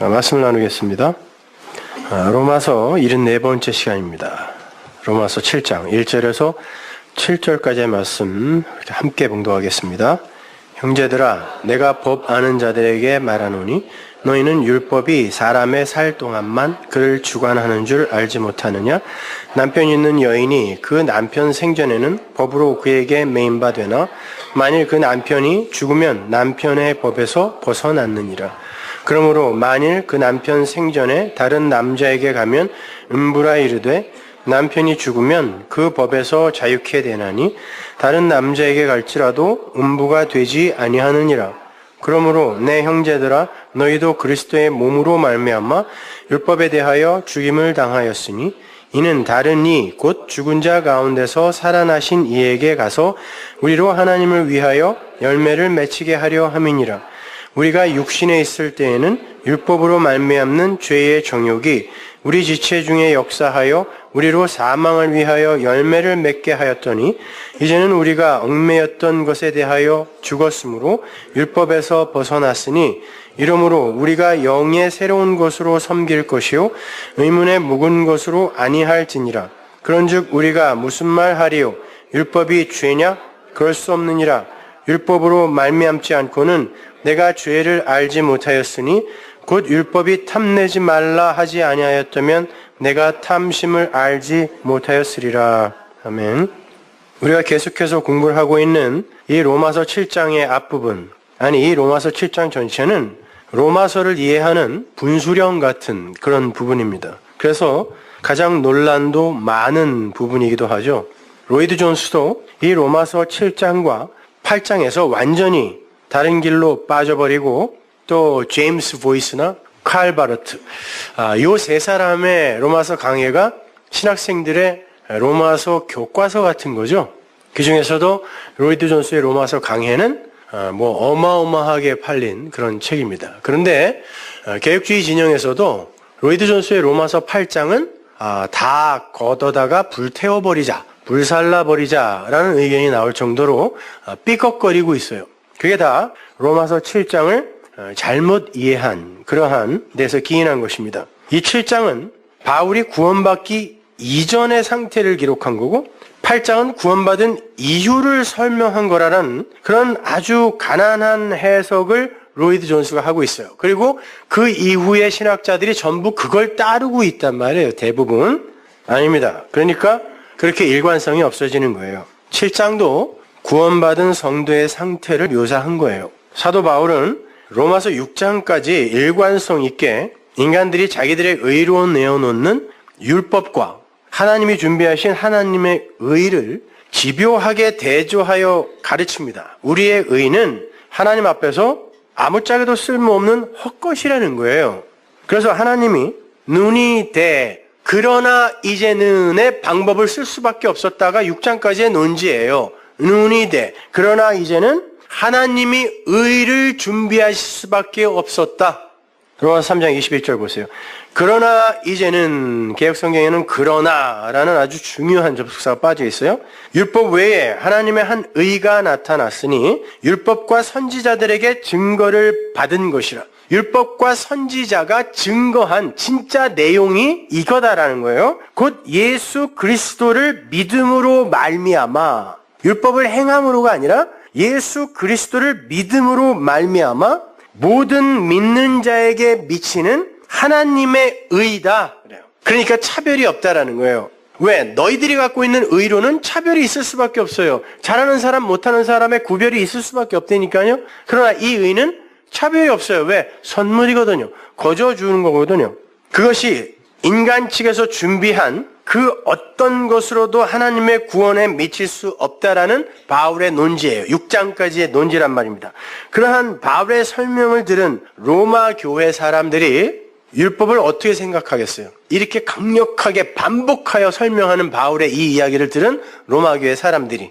말씀을 나누겠습니다. 로마서 74번째 시간입니다. 로마서 7장 1절에서 7절까지의 말씀 함께 봉독하겠습니다. 형제들아, 내가 법 아는 자들에게 말하노니 너희는 율법이 사람의 살 동안만 그를 주관하는 줄 알지 못하느냐? 남편 있는 여인이 그 남편 생전에는 법으로 그에게 매인바 되나? 만일 그 남편이 죽으면 남편의 법에서 벗어났느니라. 그러므로 만일 그 남편 생전에 다른 남자에게 가면 음부라 이르되 남편이 죽으면 그 법에서 자유케 되나니 다른 남자에게 갈지라도 음부가 되지 아니하느니라. 그러므로 내 형제들아, 너희도 그리스도의 몸으로 말미암아 율법에 대하여 죽임을 당하였으니 이는 다른 이 곧 죽은 자 가운데서 살아나신 이에게 가서 우리로 하나님을 위하여 열매를 맺히게 하려 함이니라. 우리가 육신에 있을 때에는 율법으로 말미암는 죄의 정욕이 우리 지체 중에 역사하여 우리로 사망을 위하여 열매를 맺게 하였더니 이제는 우리가 얽매였던 것에 대하여 죽었으므로 율법에서 벗어났으니 이러므로 우리가 영의 새로운 것으로 섬길 것이요 의문의 묵은 것으로 아니할지니라. 그런즉 우리가 무슨 말 하리요? 율법이 죄냐? 그럴 수 없느니라. 율법으로 말미암지 않고는 내가 죄를 알지 못하였으니 곧 율법이 탐내지 말라 하지 아니하였다면 내가 탐심을 알지 못하였으리라. 아멘. 우리가 계속해서 공부를 하고 있는 이 로마서 7장의 앞부분, 아니 이 로마서 7장 전체는 로마서를 이해하는 분수령 같은 그런 부분입니다. 그래서 가장 논란도 많은 부분이기도 하죠. 로이드 존스도 이 로마서 7장과 8장에서 완전히 다른 길로 빠져버리고 또 제임스 보이스나 칼 바르트, 요 세 사람의 로마서 강해가 신학생들의 로마서 교과서 같은 거죠. 그 중에서도 로이드 존스의 로마서 강해는 어마어마하게 팔린 그런 책입니다. 그런데 개혁주의 진영에서도 로이드 존스의 로마서 8장은 다 걷어다가 불태워버리자, 불살라버리자라는 의견이 나올 정도로 삐걱거리고 있어요. 그게 다 로마서 7장을 잘못 이해한 그러한 데서 기인한 것입니다. 이 7장은 바울이 구원받기 이전의 상태를 기록한 거고 8장은 구원받은 이유를 설명한 거라는 그런 아주 가난한 해석을 로이드 존스가 하고 있어요. 그리고 그 이후의 신학자들이 전부 그걸 따르고 있단 말이에요. 대부분. 아닙니다. 그러니까 그렇게 일관성이 없어지는 거예요. 7장도 구원받은 성도의 상태를 묘사한 거예요. 사도 바울은 로마서 6장까지 일관성 있게 인간들이 자기들의 의로 내어놓는 율법과 하나님이 준비하신 하나님의 의를 집요하게 대조하여 가르칩니다. 우리의 의는 하나님 앞에서 아무짝에도 쓸모없는 헛것이라는 거예요. 그래서 하나님이 눈이 돼 그러나 이제는의 방법을 쓸 수밖에 없었다가 6장까지의 논지예요. 눈이 돼 그러나 이제는 하나님이 의를 준비하실 수밖에 없었다. 로마서 3장 21절 보세요. 그러나 이제는 개역성경에는 그러나라는 아주 중요한 접속사가 빠져 있어요. 율법 외에 하나님의 한 의가 나타났으니 율법과 선지자들에게 증거를 받은 것이라. 율법과 선지자가 증거한 진짜 내용이 이거다라는 거예요. 곧 예수 그리스도를 믿음으로 말미암아, 율법을 행함으로가 아니라 예수 그리스도를 믿음으로 말미암아 모든 믿는 자에게 미치는 하나님의 의다. 그래요. 그러니까 차별이 없다라는 거예요. 왜? 너희들이 갖고 있는 의로는 차별이 있을 수밖에 없어요. 잘하는 사람, 못하는 사람의 구별이 있을 수밖에 없다니까요. 그러나 이 의는 차별이 없어요. 왜? 선물이거든요. 거저 주는 거거든요. 그것이 인간 측에서 준비한 그 어떤 것으로도 하나님의 구원에 미칠 수 없다라는 바울의 논지예요. 6장까지의 논지란 말입니다. 그러한 바울의 설명을 들은 로마 교회 사람들이 율법을 어떻게 생각하겠어요? 이렇게 강력하게 반복하여 설명하는 바울의 이 이야기를 들은 로마 교회 사람들이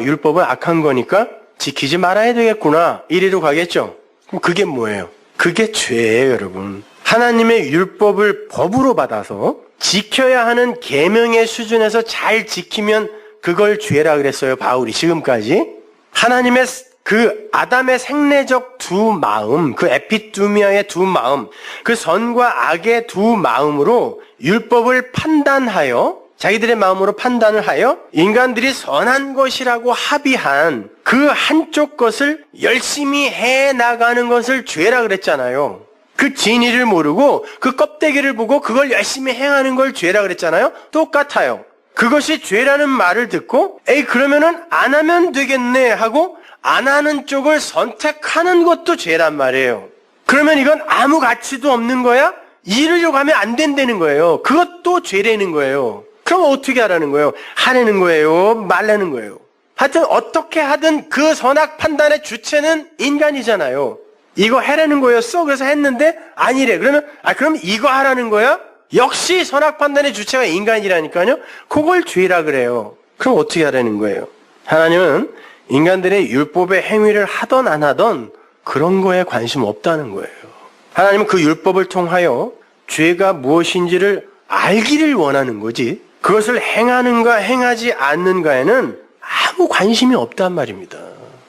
율법은 악한 거니까 지키지 말아야 되겠구나 이리로 가겠죠. 그럼 그게 뭐예요? 그게 죄예요, 여러분. 하나님의 율법을 법으로 받아서 지켜야 하는 계명의 수준에서 잘 지키면 그걸 죄라 그랬어요, 바울이 지금까지. 하나님의 그 아담의 생내적 두 마음, 그 에피두미아의 두 마음, 그 선과 악의 두 마음으로 율법을 판단하여 자기들의 마음으로 판단을 하여 인간들이 선한 것이라고 합의한 그 한쪽 것을 열심히 해나가는 것을 죄라 그랬잖아요. 그 진리를 모르고 그 껍데기를 보고 그걸 열심히 행하는 걸 죄라 그랬잖아요. 똑같아요. 그것이 죄라는 말을 듣고 에이 그러면은 안 하면 되겠네 하고 안 하는 쪽을 선택하는 것도 죄란 말이에요. 그러면 이건 아무 가치도 없는 거야? 이러려고 하면 안 된다는 거예요. 그것도 죄라는 거예요. 그럼 어떻게 하라는 거예요? 하라는 거예요? 말라는 거예요? 하여튼 어떻게 하든 그 선악 판단의 주체는 인간이잖아요. 이거 해라는 거였어? 그래서 했는데 아니래. 그러면 그럼 이거 하라는 거야? 역시 선악 판단의 주체가 인간이라니까요. 그걸 죄라 그래요. 그럼 어떻게 하라는 거예요? 하나님은 인간들의 율법의 행위를 하던 안 하던 그런 거에 관심 없다는 거예요. 하나님은 그 율법을 통하여 죄가 무엇인지를 알기를 원하는 거지 그것을 행하는가 행하지 않는가에는 아무 관심이 없단 말입니다.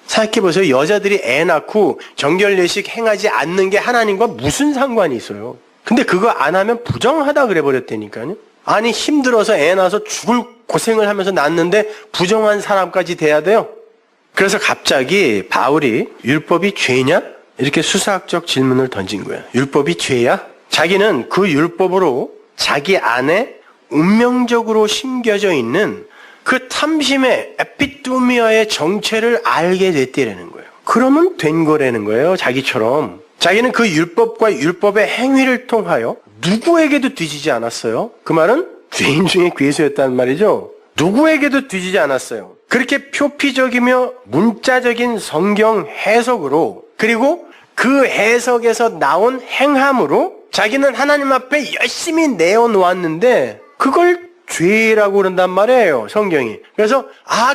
생각해보세요. 여자들이 애 낳고 정결례식 행하지 않는 게 하나님과 무슨 상관이 있어요? 근데 그거 안 하면 부정하다 그래버렸다니까요. 아니 힘들어서 애 낳아서 죽을 고생을 하면서 낳는데 부정한 사람까지 돼야 돼요? 그래서 갑자기 바울이 율법이 죄냐? 이렇게 수사학적 질문을 던진 거예요. 율법이 죄야? 자기는 그 율법으로 자기 안에 운명적으로 심겨져 있는 그 탐심의 에피두미아의 정체를 알게 됐다는 거예요. 그러면 된 거라는 거예요. 자기처럼. 자기는 그 율법과 율법의 행위를 통하여 누구에게도 뒤지지 않았어요. 그 말은 죄인 중에 괴수였다는 말이죠. 누구에게도 뒤지지 않았어요. 그렇게 표피적이며 문자적인 성경 해석으로 그리고 그 해석에서 나온 행함으로 자기는 하나님 앞에 열심히 내어놓았는데 그걸 죄라고 그런단 말이에요. 성경이. 그래서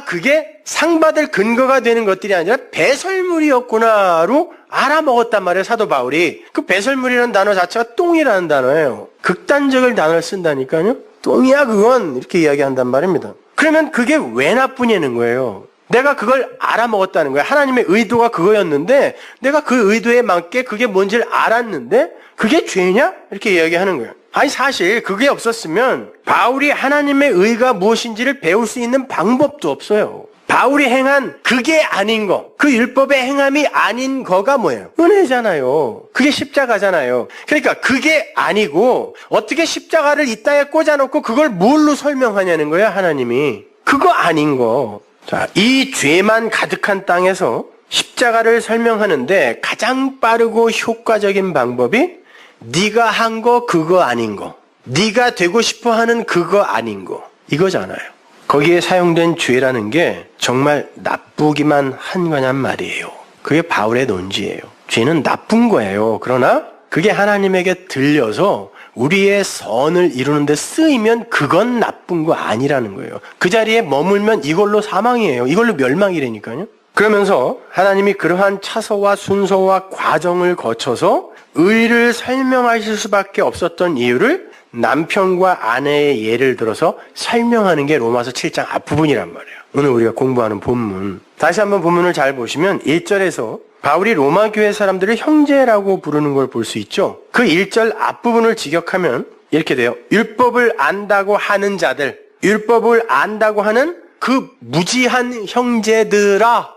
그게 상받을 근거가 되는 것들이 아니라 배설물이었구나로 알아먹었단 말이에요. 사도 바울이. 그 배설물이라는 단어 자체가 똥이라는 단어예요. 극단적인 단어를 쓴다니까요. 똥이야 그건 이렇게 이야기한단 말입니다. 그러면 그게 왜 나쁘냐는 거예요. 내가 그걸 알아먹었다는 거예요. 하나님의 의도가 그거였는데 내가 그 의도에 맞게 그게 뭔지를 알았는데 그게 죄냐? 이렇게 이야기하는 거예요. 아니 사실 그게 없었으면 바울이 하나님의 의가 무엇인지를 배울 수 있는 방법도 없어요. 바울이 행한 그게 아닌 거, 그 율법의 행함이 아닌 거가 뭐예요? 은혜잖아요. 그게 십자가잖아요. 그러니까 그게 아니고 어떻게 십자가를 이따에 꽂아놓고 그걸 뭘로 설명하냐는 거예요, 하나님이. 그거 아닌 거. 자, 이 죄만 가득한 땅에서 십자가를 설명하는데 가장 빠르고 효과적인 방법이 네가 한 거 그거 아닌 거, 네가 되고 싶어하는 그거 아닌 거 이거잖아요. 거기에 사용된 죄라는 게 정말 나쁘기만 한 거냔 말이에요. 그게 바울의 논지예요. 죄는 나쁜 거예요. 그러나 그게 하나님에게 들려서 우리의 선을 이루는 데 쓰이면 그건 나쁜 거 아니라는 거예요. 그 자리에 머물면 이걸로 사망이에요. 이걸로 멸망이라니까요. 그러면서 하나님이 그러한 차서와 순서와 과정을 거쳐서 의를 설명하실 수밖에 없었던 이유를 남편과 아내의 예를 들어서 설명하는 게 로마서 7장 앞부분이란 말이에요. 오늘 우리가 공부하는 본문. 다시 한번 본문을 잘 보시면 1절에서 바울이 로마 교회 사람들을 형제라고 부르는 걸 볼 수 있죠. 그 1절 앞부분을 직역하면 이렇게 돼요. 율법을 안다고 하는 자들, 율법을 안다고 하는 그 무지한 형제들아.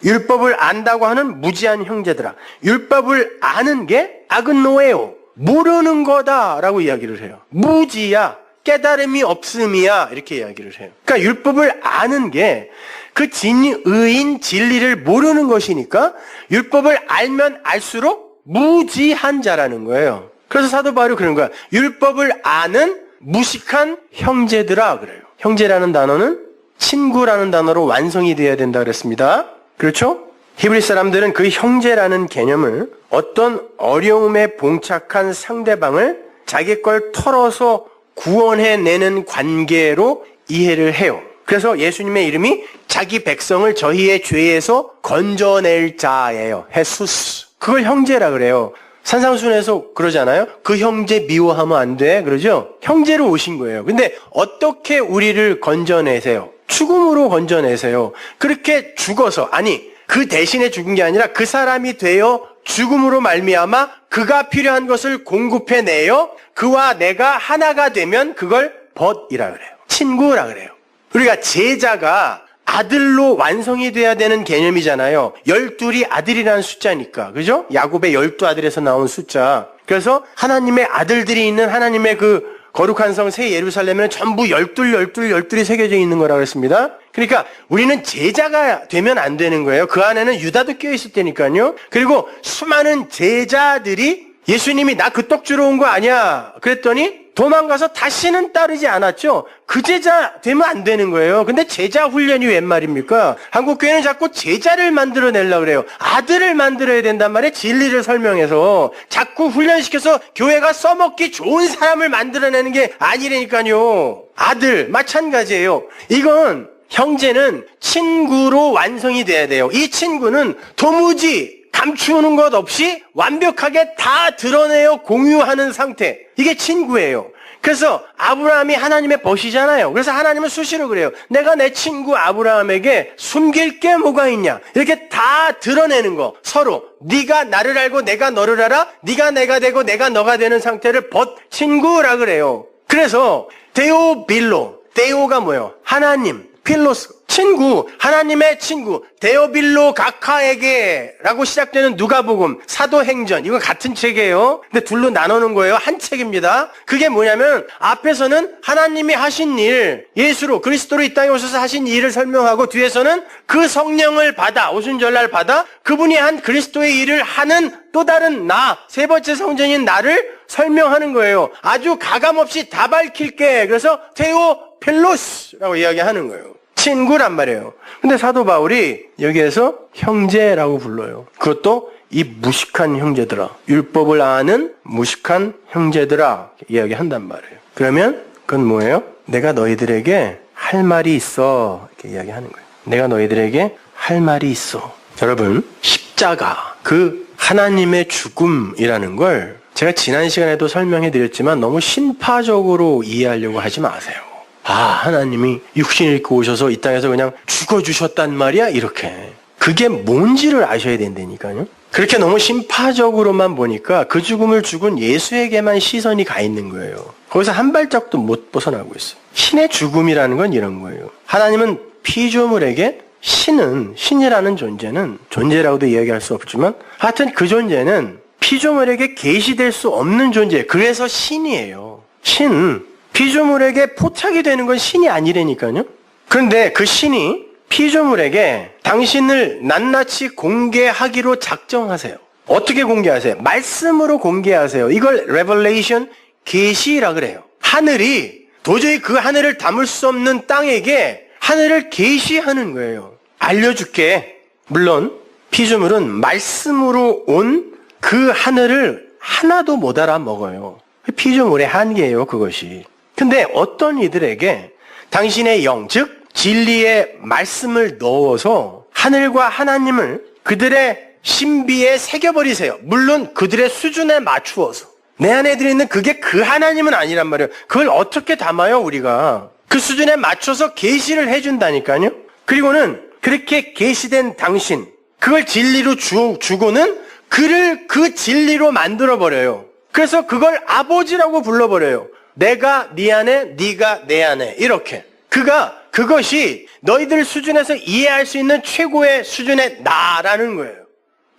율법을 안다고 하는 무지한 형제들아. 율법을 아는 게 아그노예요. 모르는 거다라고 이야기를 해요. 무지야. 깨달음이 없음이야. 이렇게 이야기를 해요. 그러니까 율법을 아는 게 그 진의인 진리를 모르는 것이니까 율법을 알면 알수록 무지한 자라는 거예요. 그래서 사도 바울이 그런 거야. 율법을 아는 무식한 형제들아 그래요. 형제라는 단어는 친구라는 단어로 완성이 되어야 된다 그랬습니다. 그렇죠? 히브리 사람들은 그 형제라는 개념을 어떤 어려움에 봉착한 상대방을 자기 걸 털어서 구원해내는 관계로 이해를 해요. 그래서 예수님의 이름이 자기 백성을 저희의 죄에서 건져낼 자예요. 헤수스. 그걸 형제라 그래요. 산상순에서 그러잖아요. 그 형제 미워하면 안 돼. 그러죠? 형제로 오신 거예요. 근데 어떻게 우리를 건져내세요? 죽음으로 건져내세요. 그렇게 죽어서, 아니 그 대신에 죽은 게 아니라 그 사람이 되어 죽음으로 말미암아 그가 필요한 것을 공급해내요. 그와 내가 하나가 되면 그걸 벗이라 그래요. 친구라 그래요. 우리가 제자가 아들로 완성이 돼야 되는 개념이잖아요. 12이 아들이라는 숫자니까. 그죠? 야곱의 12아들에서 나온 숫자. 그래서 하나님의 아들들이 있는 하나님의 그 거룩한 성 새 예루살렘에는 전부 12이 새겨져 있는 거라고 했습니다. 그러니까 우리는 제자가 되면 안 되는 거예요. 그 안에는 유다도 껴있을 테니까요. 그리고 수많은 제자들이 예수님이 나 그 떡 주러 온 거 아니야 그랬더니 도망가서 다시는 따르지 않았죠. 그 제자 되면 안 되는 거예요. 근데 제자 훈련이 웬 말입니까? 한국교회는 자꾸 제자를 만들어내려고 그래요. 아들을 만들어야 된단 말이에요. 진리를 설명해서. 자꾸 훈련시켜서 교회가 써먹기 좋은 사람을 만들어내는 게 아니라니까요. 아들 마찬가지예요. 이건 형제는 친구로 완성이 돼야 돼요. 이 친구는 도무지 감추는 것 없이 완벽하게 다 드러내어 공유하는 상태. 이게 친구예요. 그래서 아브라함이 하나님의 벗이잖아요. 그래서 하나님은 수시로 그래요. 내가 내 친구 아브라함에게 숨길 게 뭐가 있냐. 이렇게 다 드러내는 거. 서로 네가 나를 알고 내가 너를 알아. 네가 내가 되고 내가 너가 되는 상태를 벗 친구라 그래요. 그래서 데오빌로. 데오가 뭐예요? 하나님. 필로스. 친구, 하나님의 친구, 데오빌로 가카에게 라고 시작되는 누가복음, 사도행전, 이건 같은 책이에요. 근데 둘로 나누는 거예요. 한 책입니다. 그게 뭐냐면 앞에서는 하나님이 하신 일, 예수로 그리스도로 이 땅에 오셔서 하신 일을 설명하고 뒤에서는 그 성령을 받아, 오순절날 받아 그분이 한 그리스도의 일을 하는 또 다른 나, 세 번째 성전인 나를 설명하는 거예요. 아주 가감없이 다 밝힐게. 그래서 테오필로스라고 이야기하는 거예요. 친구란 말이에요. 근데 사도 바울이 여기에서 형제라고 불러요. 그것도 이 무식한 형제들아. 율법을 아는 무식한 형제들아. 이야기한단 말이에요. 그러면 그건 뭐예요? 내가 너희들에게 할 말이 있어. 이렇게 이야기하는 거예요. 내가 너희들에게 할 말이 있어. 여러분, 십자가, 그 하나님의 죽음이라는 걸 제가 지난 시간에도 설명해 드렸지만 너무 신파적으로 이해하려고 하지 마세요. 아, 하나님이 육신을 입고 오셔서 이 땅에서 그냥 죽어주셨단 말이야? 이렇게. 그게 뭔지를 아셔야 된다니까요. 그렇게 너무 심파적으로만 보니까 그 죽음을 죽은 예수에게만 시선이 가 있는 거예요. 거기서 한 발짝도 못 벗어나고 있어요. 신의 죽음이라는 건 이런 거예요. 하나님은 피조물에게 신이라는 존재라고도 이야기할 수 없지만 하여튼 그 존재는 피조물에게 계시될 수 없는 존재. 그래서 신이에요. 피조물에게 포착이 되는 건 신이 아니라니까요. 그런데 그 신이 피조물에게 당신을 낱낱이 공개하기로 작정하세요. 어떻게 공개하세요? 말씀으로 공개하세요. 이걸 레벨레이션, 계시라 그래요. 하늘이 도저히 그 하늘을 담을 수 없는 땅에게 하늘을 계시하는 거예요. 알려줄게. 물론 피조물은 말씀으로 온 그 하늘을 하나도 못 알아먹어요. 피조물의 한계예요, 그것이. 근데 어떤 이들에게 당신의 영, 즉 진리의 말씀을 넣어서 하늘과 하나님을 그들의 신비에 새겨버리세요. 물론 그들의 수준에 맞추어서. 내 안에 들어있는 그게 그 하나님은 아니란 말이에요. 그걸 어떻게 담아요, 우리가? 그 수준에 맞춰서 계시를 해준다니까요. 그리고는 그렇게 계시된 당신, 그걸 진리로 주고는 그를 그 진리로 만들어버려요. 그래서 그걸 아버지라고 불러버려요. 내가 네 안에, 네가 내 안에. 이렇게. 그것이 너희들 수준에서 이해할 수 있는 최고의 수준의 나라는 거예요.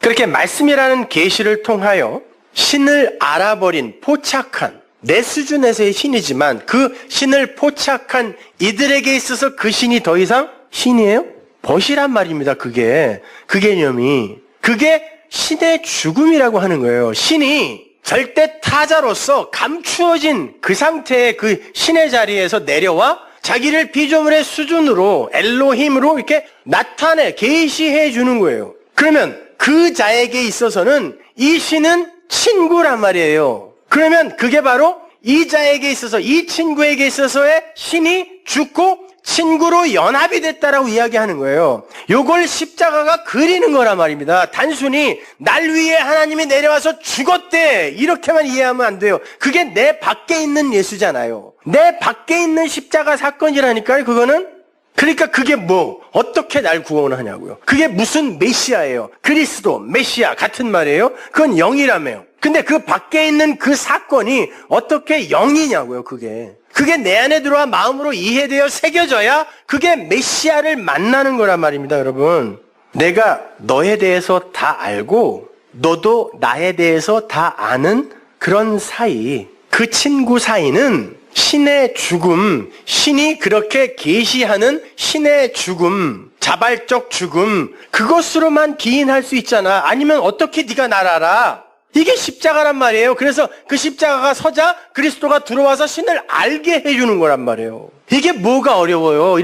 그렇게 말씀이라는 계시를 통하여 신을 알아버린, 포착한, 내 수준에서의 신이지만 그 신을 포착한 이들에게 있어서 그 신이 더 이상 신이에요? 벗이란 말입니다. 그 개념이. 그게 신의 죽음이라고 하는 거예요. 신이 절대 타자로서 감추어진 그 상태의 그 신의 자리에서 내려와 자기를 피조물의 수준으로 엘로힘으로 이렇게 나타내 계시해 주는 거예요. 그러면 그 자에게 있어서는 이 신은 친구란 말이에요. 그러면 그게 바로 이 자에게 있어서 이 친구에게 있어서의 신이 죽고 친구로 연합이 됐다라고 이야기하는 거예요. 요걸 십자가가 그리는 거란 말입니다. 단순히 날 위해 하나님이 내려와서 죽었대 이렇게만 이해하면 안 돼요. 그게 내 밖에 있는 예수잖아요. 내 밖에 있는 십자가 사건이라니까요. 그거는 그러니까 그게 뭐 어떻게 날 구원하냐고요. 그게 무슨 메시아예요. 그리스도, 메시아 같은 말이에요. 그건 영이라며요. 근데 그 밖에 있는 그 사건이 어떻게 영이냐고요. 그게 내 안에 들어와 마음으로 이해되어 새겨져야 그게 메시아를 만나는 거란 말입니다. 여러분, 내가 너에 대해서 다 알고 너도 나에 대해서 다 아는 그런 사이, 그 친구 사이는 신의 죽음, 신이 그렇게 계시하는 신의 죽음, 자발적 죽음, 그것으로만 기인할 수 있잖아. 아니면 어떻게 네가 날 알아? 이게 십자가란 말이에요. 그래서 그 십자가가 서자 그리스도가 들어와서 신을 알게 해주는 거란 말이에요. 이게 뭐가 어려워요?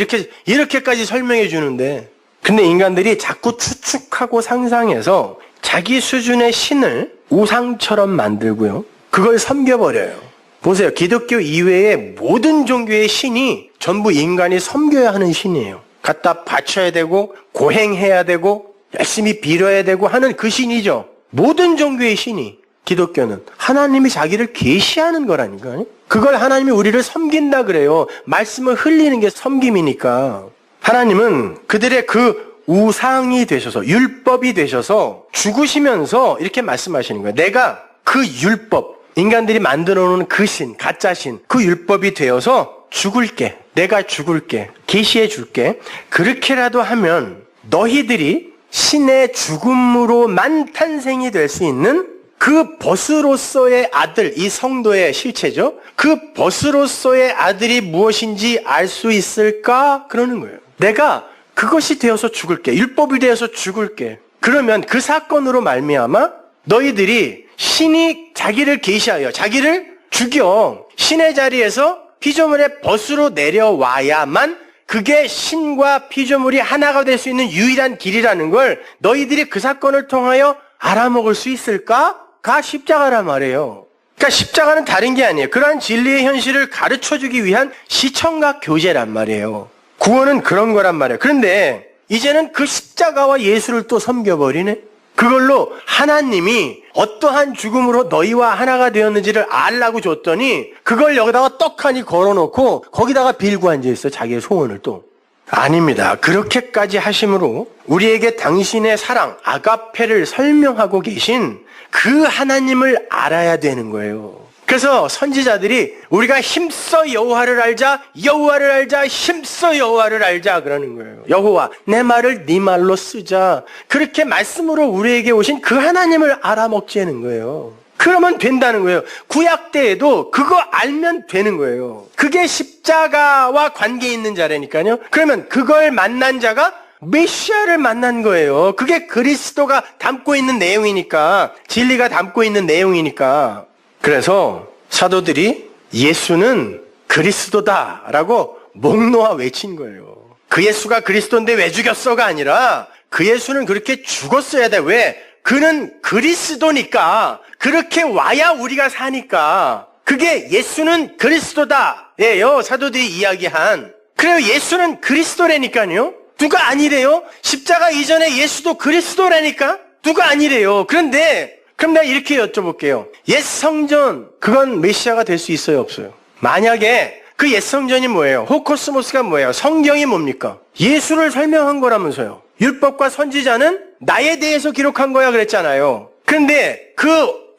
이렇게까지 설명해 주는데. 근데 인간들이 자꾸 추측하고 상상해서 자기 수준의 신을 우상처럼 만들고요. 그걸 섬겨버려요. 보세요. 기독교 이외의 모든 종교의 신이 전부 인간이 섬겨야 하는 신이에요. 갖다 바쳐야 되고 고행해야 되고 열심히 빌어야 되고 하는 그 신이죠. 모든 종교의 신이, 기독교는 하나님이 자기를 계시하는 거라니까요. 그걸 하나님이 우리를 섬긴다 그래요. 말씀을 흘리는 게 섬김이니까. 하나님은 그들의 그 우상이 되셔서, 율법이 되셔서 죽으시면서 이렇게 말씀하시는 거예요. 내가 그 율법, 인간들이 만들어 놓은 그 신, 가짜 신, 그 율법이 되어서 죽을게. 내가 죽을게. 계시해 줄게. 그렇게라도 하면 너희들이 신의 죽음으로만 탄생이 될 수 있는 그 벗으로서의 아들, 이 성도의 실체죠. 그 벗으로서의 아들이 무엇인지 알 수 있을까? 그러는 거예요. 내가 그것이 되어서 죽을게. 율법이 되어서 죽을게. 그러면 그 사건으로 말미암아 너희들이 신이 자기를 계시하여 자기를 죽여 신의 자리에서 피조물의 벗으로 내려와야만 그게 신과 피조물이 하나가 될 수 있는 유일한 길이라는 걸 너희들이 그 사건을 통하여 알아먹을 수 있을까?가 십자가란 말이에요. 그러니까 십자가는 다른 게 아니에요. 그러한 진리의 현실을 가르쳐주기 위한 시청각 교재란 말이에요. 구원은 그런 거란 말이에요. 그런데 이제는 그 십자가와 예수를 또 섬겨버리네. 그걸로 하나님이 어떠한 죽음으로 너희와 하나가 되었는지를 알라고 줬더니 그걸 여기다가 떡하니 걸어놓고 거기다가 빌고 앉아있어. 자기의 소원을 또. 아닙니다. 그렇게까지 하심으로 우리에게 당신의 사랑, 아가페를 설명하고 계신 그 하나님을 알아야 되는 거예요. 그래서 선지자들이 우리가 힘써 여호와를 알자, 여호와를 알자, 힘써 여호와를 알자 그러는 거예요. 여호와, 내 말을 네 말로 쓰자. 그렇게 말씀으로 우리에게 오신 그 하나님을 알아먹자는 거예요. 그러면 된다는 거예요. 구약 때에도 그거 알면 되는 거예요. 그게 십자가와 관계 있는 자라니까요. 그러면 그걸 만난 자가 메시아를 만난 거예요. 그게 그리스도가 담고 있는 내용이니까, 진리가 담고 있는 내용이니까. 그래서 사도들이 예수는 그리스도다라고 목 놓아 외친 거예요. 그 예수가 그리스도인데 왜 죽였어가 아니라 그 예수는 그렇게 죽었어야 돼. 왜? 그는 그리스도니까. 그렇게 와야 우리가 사니까. 그게 예수는 그리스도다예요. 사도들이 이야기한. 그래요. 예수는 그리스도라니까요. 누가 아니래요? 십자가 이전에 예수도 그리스도라니까? 누가 아니래요. 그런데 그럼 내가 이렇게 여쭤볼게요. 옛 성전, 그건 메시아가 될 수 있어요? 없어요? 만약에 그 옛 성전이 뭐예요? 호코스모스가 뭐예요? 성경이 뭡니까? 예수를 설명한 거라면서요. 율법과 선지자는 나에 대해서 기록한 거야 그랬잖아요. 그런데 그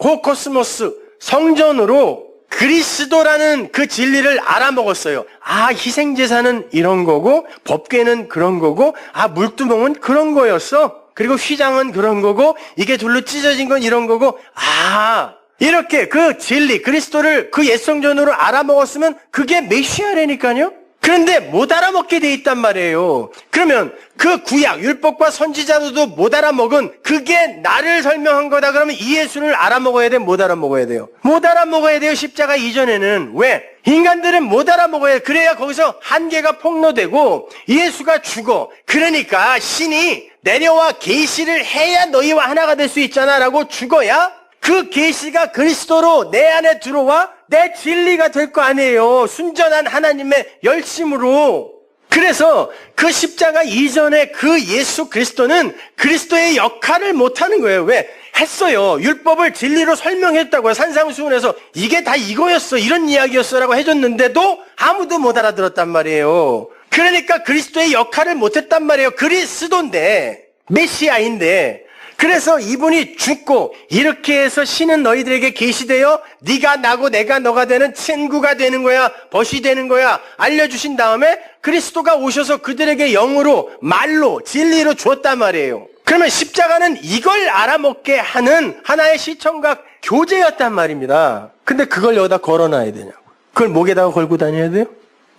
호코스모스 성전으로 그리스도라는 그 진리를 알아먹었어요. 아, 희생제사는 이런 거고 법궤는 그런 거고 아, 물두멍은 그런 거였어. 그리고 휘장은 그런 거고 이게 둘로 찢어진 건 이런 거고 아, 이렇게 그 진리 그리스도를 그 옛성전으로 알아먹었으면 그게 메시아라니까요. 그런데 못 알아먹게 돼 있단 말이에요. 그러면 그 구약 율법과 선지자들도 못 알아먹은 그게 나를 설명한 거다. 그러면 이 예수를 알아먹어야 돼? 못 알아먹어야 돼요? 못 알아먹어야 돼요. 십자가 이전에는. 왜? 인간들은 못 알아먹어야 돼. 그래야 거기서 한계가 폭로되고 예수가 죽어. 그러니까 신이 내려와 계시를 해야 너희와 하나가 될 수 있잖아 라고 죽어야 그 계시가 그리스도로 내 안에 들어와 내 진리가 될 거 아니에요. 순전한 하나님의 열심으로. 그래서 그 십자가 이전에 그 예수 그리스도는 그리스도의 역할을 못하는 거예요. 왜? 했어요. 율법을 진리로 설명했다고요. 산상수훈에서 이게 다 이거였어. 이런 이야기였어 라고 해줬는데도 아무도 못 알아들었단 말이에요. 그러니까 그리스도의 역할을 못했단 말이에요. 그리스도인데, 메시아인데. 그래서 이분이 죽고 이렇게 해서 신은 너희들에게 계시되어 네가 나고 내가 너가 되는 친구가 되는 거야, 벗이 되는 거야 알려주신 다음에 그리스도가 오셔서 그들에게 영으로, 말로, 진리로 주었단 말이에요. 그러면 십자가는 이걸 알아먹게 하는 하나의 시청각 교재였단 말입니다. 근데 그걸 여기다 걸어놔야 되냐고. 그걸 목에다가 걸고 다녀야 돼요?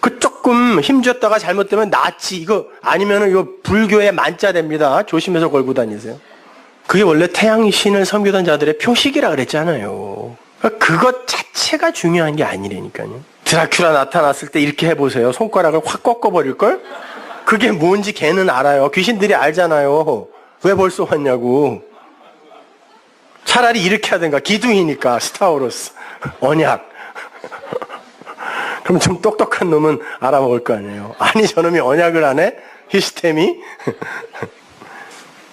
그 조금 힘줬다가 잘못되면 나치 이거 아니면은 이거 불교의 만자 됩니다. 조심해서 걸고 다니세요. 그게 원래 태양신을 섬기던 자들의 표식이라 그랬잖아요. 그러니까 그것 자체가 중요한 게 아니라니까요. 드라큘라 나타났을 때 이렇게 해보세요. 손가락을 확 꺾어버릴걸? 그게 뭔지 걔는 알아요. 귀신들이 알잖아요. 왜 벌써 왔냐고. 차라리 이렇게 하든가. 기둥이니까 스타우로스 언약. 그럼 좀 똑똑한 놈은 알아먹을 거 아니에요. 아니 저놈이 언약을 안 해? 히스템이?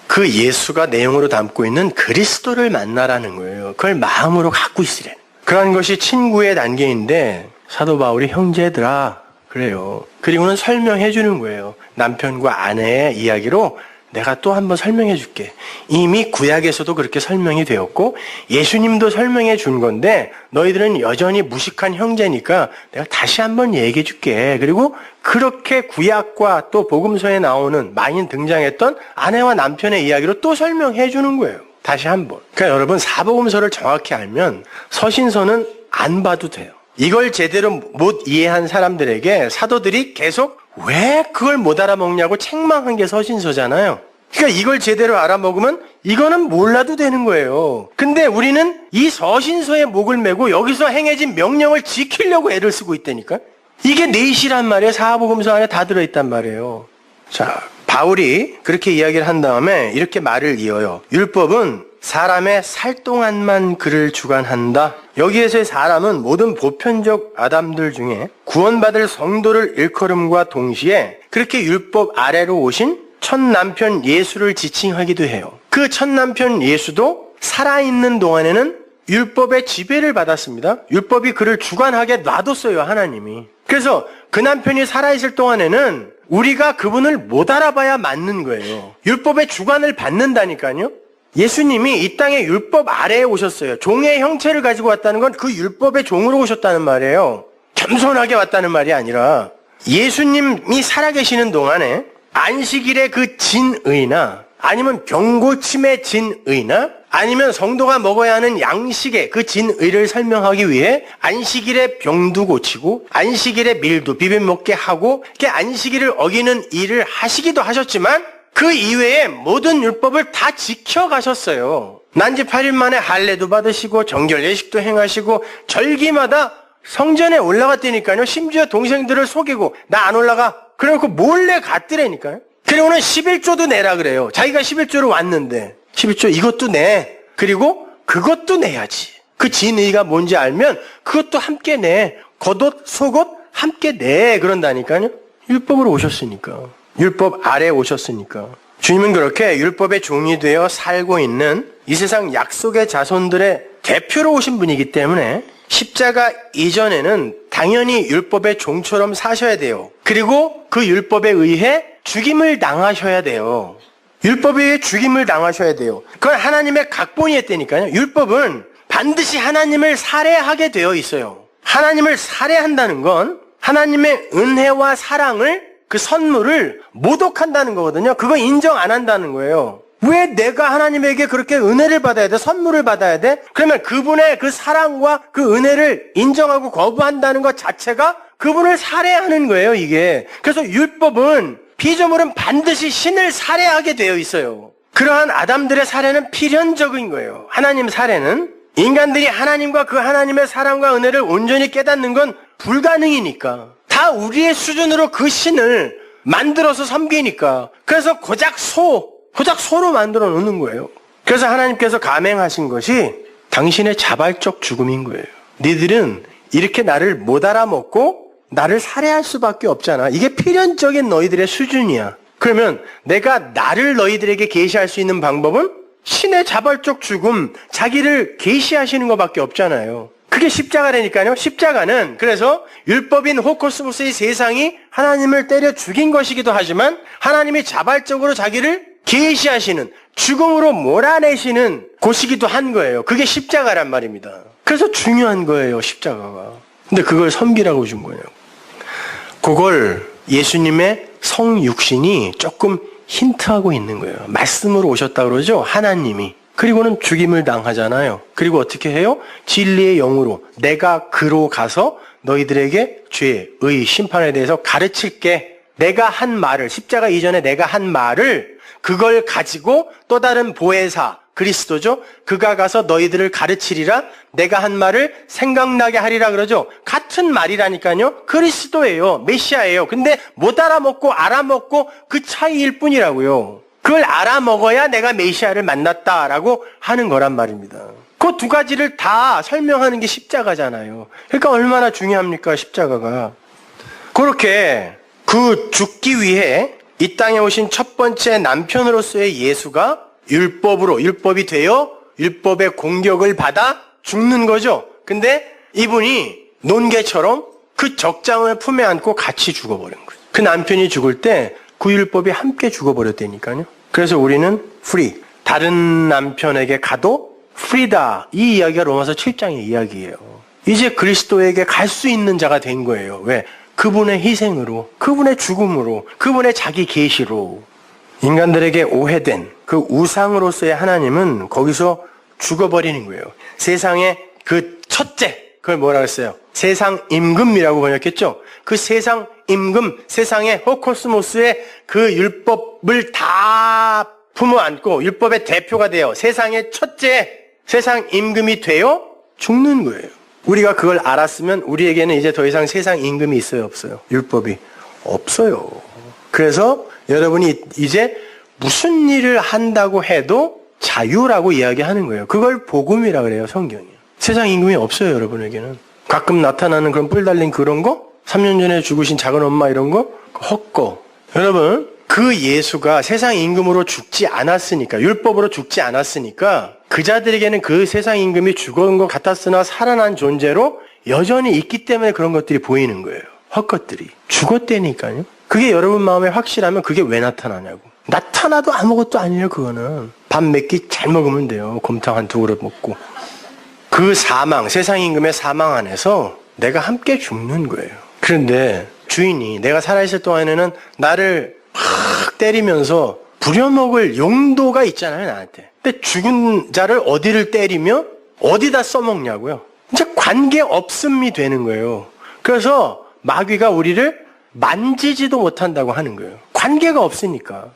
그 예수가 내용으로 담고 있는 그리스도를 만나라는 거예요. 그걸 마음으로 갖고 있으래. 그런 것이 친구의 단계인데 사도 바울이 형제들아 그래요. 그리고는 설명해 주는 거예요. 남편과 아내의 이야기로 내가 또 한번 설명해 줄게. 이미 구약에서도 그렇게 설명이 되었고 예수님도 설명해 준 건데 너희들은 여전히 무식한 형제니까 내가 다시 한번 얘기해 줄게. 그리고 그렇게 구약과 또 복음서에 나오는 많이 등장했던 아내와 남편의 이야기로 또 설명해 주는 거예요. 다시 한번. 그러니까 여러분 사복음서를 정확히 알면 서신서는 안 봐도 돼요. 이걸 제대로 못 이해한 사람들에게 사도들이 계속 왜 그걸 못 알아먹냐고 책망한 게 서신서잖아요. 그러니까 이걸 제대로 알아먹으면 이거는 몰라도 되는 거예요. 근데 우리는 이 서신서에 목을 메고 여기서 행해진 명령을 지키려고 애를 쓰고 있다니까. 이게 넷이란 말이에요. 사복음서 안에 다 들어있단 말이에요. 자, 바울이 그렇게 이야기를 한 다음에 이렇게 말을 이어요. 율법은 사람의 살 동안만 그를 주관한다. 여기에서의 사람은 모든 보편적 아담들 중에 구원받을 성도를 일컬음과 동시에 그렇게 율법 아래로 오신 첫 남편 예수를 지칭하기도 해요. 그 첫 남편 예수도 살아있는 동안에는 율법의 지배를 받았습니다. 율법이 그를 주관하게 놔뒀어요, 하나님이. 그래서 그 남편이 살아있을 동안에는 우리가 그분을 못 알아봐야 맞는 거예요. 율법의 주관을 받는다니까요. 예수님이 이 땅에 율법 아래에 오셨어요. 종의 형체를 가지고 왔다는 건 그 율법의 종으로 오셨다는 말이에요. 겸손하게 왔다는 말이 아니라 예수님이 살아계시는 동안에 안식일의 그 진의나 아니면 병고침의 진의나 아니면 성도가 먹어야 하는 양식의 그 진의를 설명하기 위해 안식일에 병도 고치고 안식일에 밀도 비벼 먹게 하고 이렇게 안식일을 어기는 일을 하시기도 하셨지만 그 이외에 모든 율법을 다 지켜가셨어요. 난지 8일 만에 할례도 받으시고 정결 예식도 행하시고 절기마다 성전에 올라갔다니까요. 심지어 동생들을 속이고 나 안 올라가. 그래놓고 몰래 갔더라니까요. 그리고는 11조도 내라 그래요. 자기가 11조로 왔는데 11조 이것도 내. 그리고 그것도 내야지. 그 진의가 뭔지 알면 그것도 함께 내. 겉옷 속옷 함께 내. 그런다니까요. 율법으로 오셨으니까. 율법 아래에 오셨으니까. 주님은 그렇게 율법의 종이 되어 살고 있는 이 세상 약속의 자손들의 대표로 오신 분이기 때문에 십자가 이전에는 당연히 율법의 종처럼 사셔야 돼요. 그리고 그 율법에 의해 죽임을 당하셔야 돼요. 율법에 의해 죽임을 당하셔야 돼요. 그건 하나님의 각본이 했다니까요. 율법은 반드시 하나님을 살해하게 되어 있어요. 하나님을 살해한다는 건 하나님의 은혜와 사랑을 그 선물을 모독한다는 거거든요. 그거 인정 안 한다는 거예요. 왜 내가 하나님에게 그렇게 은혜를 받아야 돼? 선물을 받아야 돼? 그러면 그분의 그 사랑과 그 은혜를 인정하고 거부한다는 것 자체가 그분을 살해하는 거예요, 이게. 그래서 율법은 피조물은 반드시 신을 살해하게 되어 있어요. 그러한 아담들의 살해는 필연적인 거예요. 하나님 살해는 인간들이 하나님과 그 하나님의 사랑과 은혜를 온전히 깨닫는 건 불가능이니까. 다 우리의 수준으로 그 신을 만들어서 섬기니까. 그래서 고작 소로 만들어 놓는 거예요. 그래서 하나님께서 감행하신 것이 당신의 자발적 죽음인 거예요. 니들은 이렇게 나를 못 알아먹고 나를 살해할 수밖에 없잖아. 이게 필연적인 너희들의 수준이야. 그러면 내가 나를 너희들에게 계시할 수 있는 방법은 신의 자발적 죽음, 자기를 계시하시는 것밖에 없잖아요. 그게 십자가라니까요. 십자가는 그래서 율법인 호코스모스의 세상이 하나님을 때려 죽인 것이기도 하지만 하나님이 자발적으로 자기를 계시하시는, 죽음으로 몰아내시는 곳이기도 한 거예요. 그게 십자가란 말입니다. 그래서 중요한 거예요, 십자가가. 근데 그걸 섬기라고 준 거예요. 그걸 예수님의 성육신이 조금 힌트하고 있는 거예요. 말씀으로 오셨다 그러죠, 하나님이. 그리고는 죽임을 당하잖아요. 그리고 어떻게 해요? 진리의 영으로 내가 그로 가서 너희들에게 죄, 의, 심판에 대해서 가르칠게. 내가 한 말을, 십자가 이전에 내가 한 말을, 그걸 가지고 또 다른 보혜사, 그리스도죠. 그가 가서 너희들을 가르치리라. 내가 한 말을 생각나게 하리라 그러죠. 같은 말이라니까요. 그리스도예요. 메시아예요. 근데 못 알아먹고 알아먹고 그 차이일 뿐이라고요. 그걸 알아먹어야 내가 메시아를 만났다라고 하는 거란 말입니다. 그 두 가지를 다 설명하는 게 십자가잖아요. 그러니까 얼마나 중요합니까, 십자가가. 그렇게 그 죽기 위해 이 땅에 오신 첫 번째 남편으로서의 예수가 율법이 되어 율법의 공격을 받아 죽는 거죠. 근데 이분이 논개처럼 그 적장을 품에 안고 같이 죽어버린 거예요. 그 남편이 죽을 때 그 율법이 함께 죽어버렸다니까요. 그래서 우리는 free, 다른 남편에게 가도 free다. 이 이야기가 로마서 7장의 이야기예요. 이제 그리스도에게 갈 수 있는 자가 된 거예요. 왜? 그분의 희생으로, 그분의 죽음으로, 그분의 자기 계시로. 인간들에게 오해된 그 우상으로서의 하나님은 거기서 죽어버리는 거예요. 세상의 그 첫째, 그걸 뭐라 그랬어요? 세상 임금이라고 번역했죠? 그 세상 임금, 세상의 호코스모스의 그 율법을 다 품어 안고 율법의 대표가 되어 세상의 첫째, 세상 임금이 되어 죽는 거예요. 우리가 그걸 알았으면 우리에게는 이제 더 이상 세상 임금이 있어요, 없어요? 율법이 없어요. 그래서 여러분이 이제 무슨 일을 한다고 해도 자유라고 이야기하는 거예요. 그걸 복음이라 그래요, 성경이. 세상 임금이 없어요, 여러분에게는. 가끔 나타나는 그런 뿔 달린 그런 거? 3년 전에 죽으신 작은 엄마 이런 거? 헛거. 여러분, 그 예수가 세상 임금으로 죽지 않았으니까, 율법으로 죽지 않았으니까 그 자들에게는 그 세상 임금이 죽은 것 같았으나 살아난 존재로 여전히 있기 때문에 그런 것들이 보이는 거예요. 헛것들이. 죽었다니까요. 그게 여러분 마음에 확실하면 그게 왜 나타나냐고. 나타나도 아무것도 아니에요, 그거는. 밥 몇 끼 잘 먹으면 돼요. 곰탕 한 두 그릇 먹고. 그 사망, 세상 임금의 사망 안에서 내가 함께 죽는 거예요. 그런데 주인이 내가 살아있을 동안에는 나를 확 때리면서 부려먹을 용도가 있잖아요, 나한테. 근데 죽은 자를 어디를 때리며 어디다 써먹냐고요. 이제 관계없음이 되는 거예요. 그래서 마귀가 우리를 만지지도 못한다고 하는 거예요. 관계가 없으니까.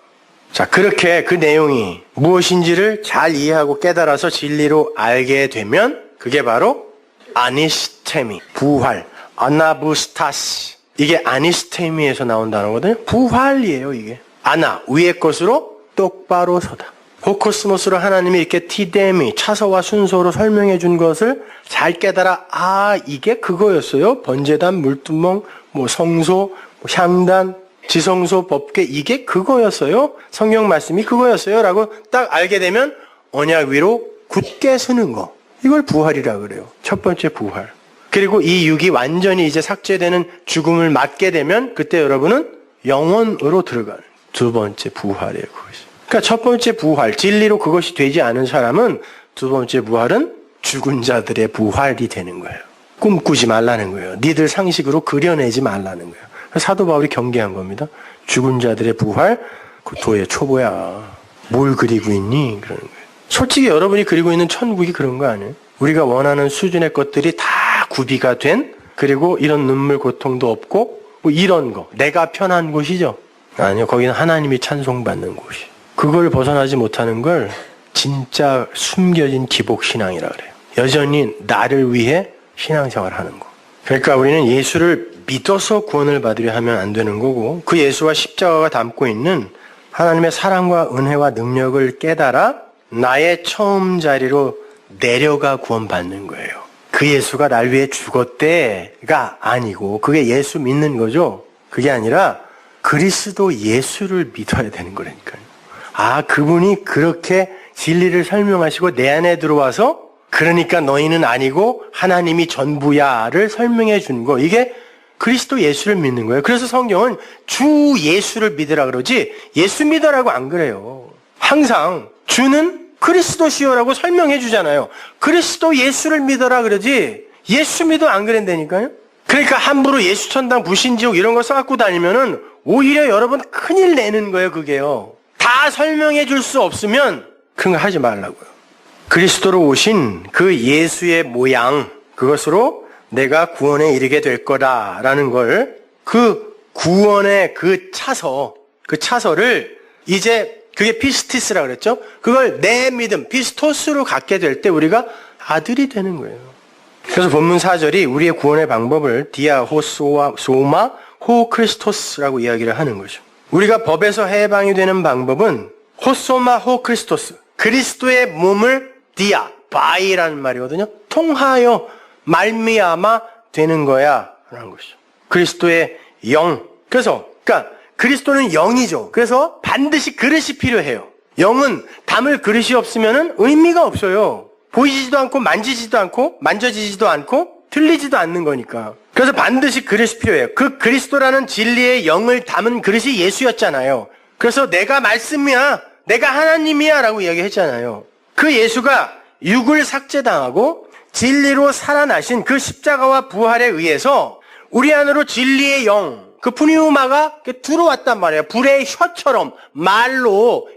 자, 그렇게 그 내용이 무엇인지를 잘 이해하고 깨달아서 진리로 알게 되면 그게 바로 아니스테미, 부활, 아나부스타시. 이게 아니스테미에서 나온 단어거든요. 부활이에요, 이게. 아나, 위의 것으로 똑바로 서다. 호코스모스로 하나님이 이렇게 티데미, 차서와 순서로 설명해 준 것을 잘 깨달아, 아, 이게 그거였어요? 번제단, 물두멍, 성소, 향단, 지성소, 법궤, 이게 그거였어요? 성경 말씀이 그거였어요? 라고 딱 알게 되면 언약 위로 굳게 서는 거. 이걸 부활이라 그래요. 첫 번째 부활. 그리고 이 육이 완전히 이제 삭제되는 죽음을 맞게 되면 그때 여러분은 영원으로 들어가는 두 번째 부활이에요, 그것이. 그러니까 첫 번째 부활, 진리로 그것이 되지 않은 사람은 두 번째 부활은 죽은 자들의 부활이 되는 거예요. 꿈꾸지 말라는 거예요. 니들 상식으로 그려내지 말라는 거예요. 사도 바울이 경계한 겁니다. 죽은 자들의 부활, 그 도의 초보야. 뭘 그리고 있니? 그러는 거예요. 솔직히 여러분이 그리고 있는 천국이 그런 거 아니에요? 우리가 원하는 수준의 것들이 다 구비가 된, 그리고 이런 눈물 고통도 없고 뭐 이런 거, 내가 편한 곳이죠? 아니요, 거기는 하나님이 찬송받는 곳이. 그걸 벗어나지 못하는 걸 진짜 숨겨진 기복신앙이라 그래요. 여전히 나를 위해 신앙생활을 하는 거. 그러니까 우리는 예수를 믿어서 구원을 받으려 하면 안 되는 거고, 그 예수와 십자가가 담고 있는 하나님의 사랑과 은혜와 능력을 깨달아 나의 처음 자리로 내려가 구원받는 거예요. 그 예수가 날 위해 죽었대가 아니고, 그게 예수 믿는 거죠. 그게 아니라 그리스도 예수를 믿어야 되는 거라니까요. 아, 그분이 그렇게 진리를 설명하시고 내 안에 들어와서 그러니까 너희는 아니고 하나님이 전부야를 설명해 준 거. 이게 그리스도 예수를 믿는 거예요. 그래서 성경은 주 예수를 믿으라 그러지 예수 믿으라고 안 그래요. 항상 주는 그리스도시요라고 설명해 주잖아요. 그리스도 예수를 믿어라 그러지 예수 믿어 안 그랬다니까요. 그러니까 함부로 예수 천당 불신지옥 이런 거 써갖고 다니면은 오히려 여러분 큰일 내는 거예요. 그게요. 다 설명해 줄 수 없으면 그런 거 하지 말라고요. 그리스도로 오신 그 예수의 모양, 그것으로 내가 구원에 이르게 될 거다라는 걸, 그 구원의 그 차서를 이제 그게 피스티스라고 그랬죠? 그걸 내 믿음, 피스토스로 갖게 될 때 우리가 아들이 되는 거예요. 그래서 본문 4절이 우리의 구원의 방법을 디아 소마 호 크리스토스라고 이야기를 하는 거죠. 우리가 법에서 해방이 되는 방법은 호소마 호 크리스토스, 그리스도의 몸을 디아, 바이라는 말이거든요. 통하여 말미암아 되는 거야 라는 것이죠. 그리스도의 영. 그러니까 그리스도는 영이죠. 그래서 반드시 그릇이 필요해요. 영은 담을 그릇이 없으면 의미가 없어요. 보이지도 않고 만지지도 않고 만져지지도 않고 틀리지도 않는 거니까. 그래서 반드시 그릇이 필요해요. 그 그리스도라는 진리의 영을 담은 그릇이 예수였잖아요. 그래서 내가 말씀이야, 내가 하나님이야 라고 이야기했잖아요. 그 예수가 육을 삭제당하고 진리로 살아나신 그 십자가와 부활에 의해서 우리 안으로 진리의 영, 그 푸니우마가 들어왔단 말이에요. 불의 혀처럼 말로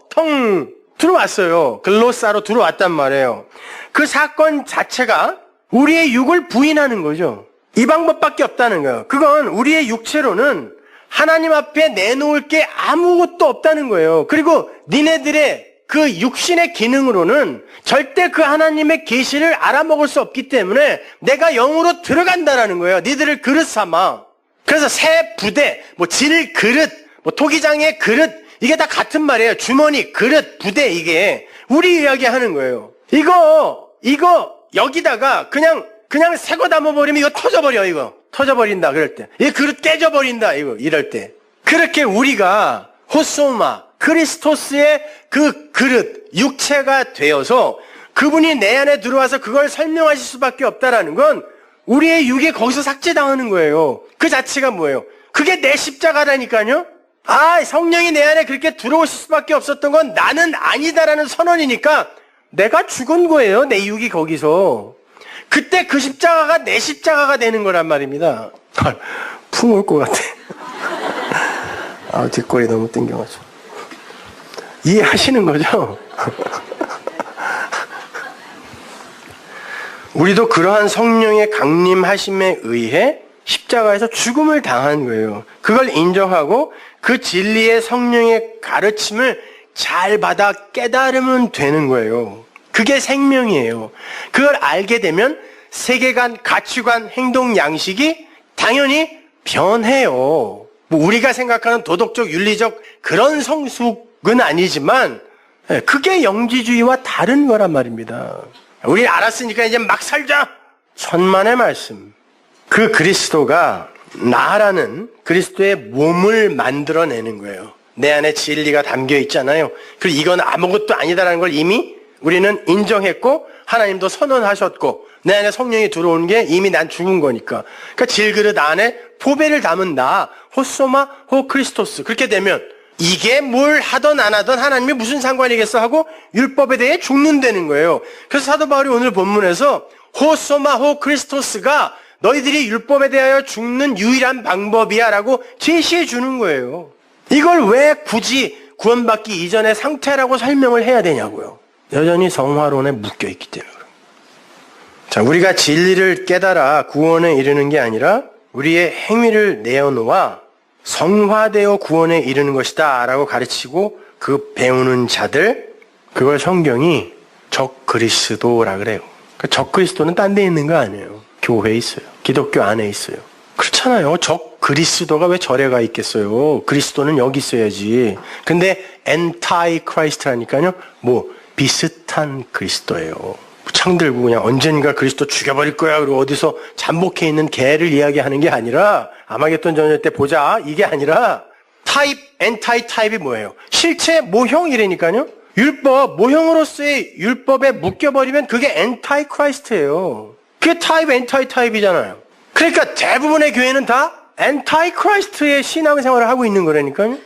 통 들어왔어요. 글로사로 들어왔단 말이에요. 그 사건 자체가 우리의 육을 부인하는 거죠. 이 방법밖에 없다는 거예요. 그건 우리의 육체로는 하나님 앞에 내놓을 게 아무것도 없다는 거예요. 그리고 니네들의 그 육신의 기능으로는 절대 그 하나님의 계시를 알아먹을 수 없기 때문에 내가 영으로 들어간다라는 거예요. 니들을 그릇 삼아. 그래서 새 부대, 질 그릇, 토기장의 그릇, 이게 다 같은 말이에요. 주머니, 그릇, 부대, 이게 우리 이야기하는 거예요. 이거 여기다가 그냥 새 거 담아버리면 이거 터져버려. 이거 터져버린다. 그럴 때 이 그릇 깨져버린다. 이럴 때 그렇게 우리가 호소마 크리스토스의 그 그릇, 육체가 되어서 그분이 내 안에 들어와서 그걸 설명하실 수밖에 없다라는 건 우리의 육이 거기서 삭제당하는 거예요. 그 자체가 뭐예요? 그게 내 십자가라니까요. 성령이 내 안에 그렇게 들어오실 수밖에 없었던 건 나는 아니다라는 선언이니까 내가 죽은 거예요. 내 육이 거기서. 그때 그 십자가가 내 십자가가 되는 거란 말입니다. 풍 올 것 같아. 뒷골이 너무 땡겨가지고. 이해하시는 거죠? 우리도 그러한 성령의 강림하심에 의해 십자가에서 죽음을 당한 거예요. 그걸 인정하고 그 진리의 성령의 가르침을 잘 받아 깨달으면 되는 거예요. 그게 생명이에요. 그걸 알게 되면 세계관, 가치관, 행동 양식이 당연히 변해요. 우리가 생각하는 도덕적, 윤리적 그런 성숙은 아니지만 그게 영지주의와 다른 거란 말입니다. 우리 알았으니까 이제 막 살자. 천만의 말씀. 그 그리스도가 나라는 그리스도의 몸을 만들어내는 거예요. 내 안에 진리가 담겨 있잖아요. 그리고 이건 아무것도 아니다라는 걸 이미 우리는 인정했고 하나님도 선언하셨고 내 안에 성령이 들어오는 게 이미 난 죽은 거니까. 그러니까 질그릇 안에 보배를 담은 나, 호소마 호 크리스토스. 그렇게 되면 이게 뭘 하던 안 하던 하나님이 무슨 상관이겠어 하고 율법에 대해 죽는다는 거예요. 그래서 사도 바울이 오늘 본문에서 호소마 호 크리스토스가 너희들이 율법에 대하여 죽는 유일한 방법이야 라고 제시해 주는 거예요. 이걸 왜 굳이 구원받기 이전의 상태라고 설명을 해야 되냐고요. 여전히 성화론에 묶여있기 때문에. 자, 우리가 진리를 깨달아 구원에 이르는 게 아니라 우리의 행위를 내어놓아 성화되어 구원에 이르는 것이다 라고 가르치고 그 배우는 자들, 그걸 성경이 적그리스도라 그래요. 적그리스도는 딴 데 있는 거 아니에요. 교회에 있어요. 기독교 안에 있어요. 그렇잖아요. 적그리스도가 왜 절에 가 있겠어요. 그리스도는 여기 있어야지. 근데 엔타이 크라이스트라니까요. 비슷한 그리스도예요. 창 들고 그냥 언젠가 그리스도 죽여버릴 거야. 그리고 어디서 잠복해 있는 개를 이야기하는 게 아니라 아마겟돈 전쟁 때 보자. 이게 아니라 타입, 엔타이 타입이 뭐예요? 실체, 모형이라니까요. 율법, 모형으로서의 율법에 묶여버리면 그게 엔타이 크라이스트예요. 그게 타입, 엔타이 타입이잖아요. 그러니까 대부분의 교회는 다 엔타이 크라이스트의 신앙생활을 하고 있는 거라니까요.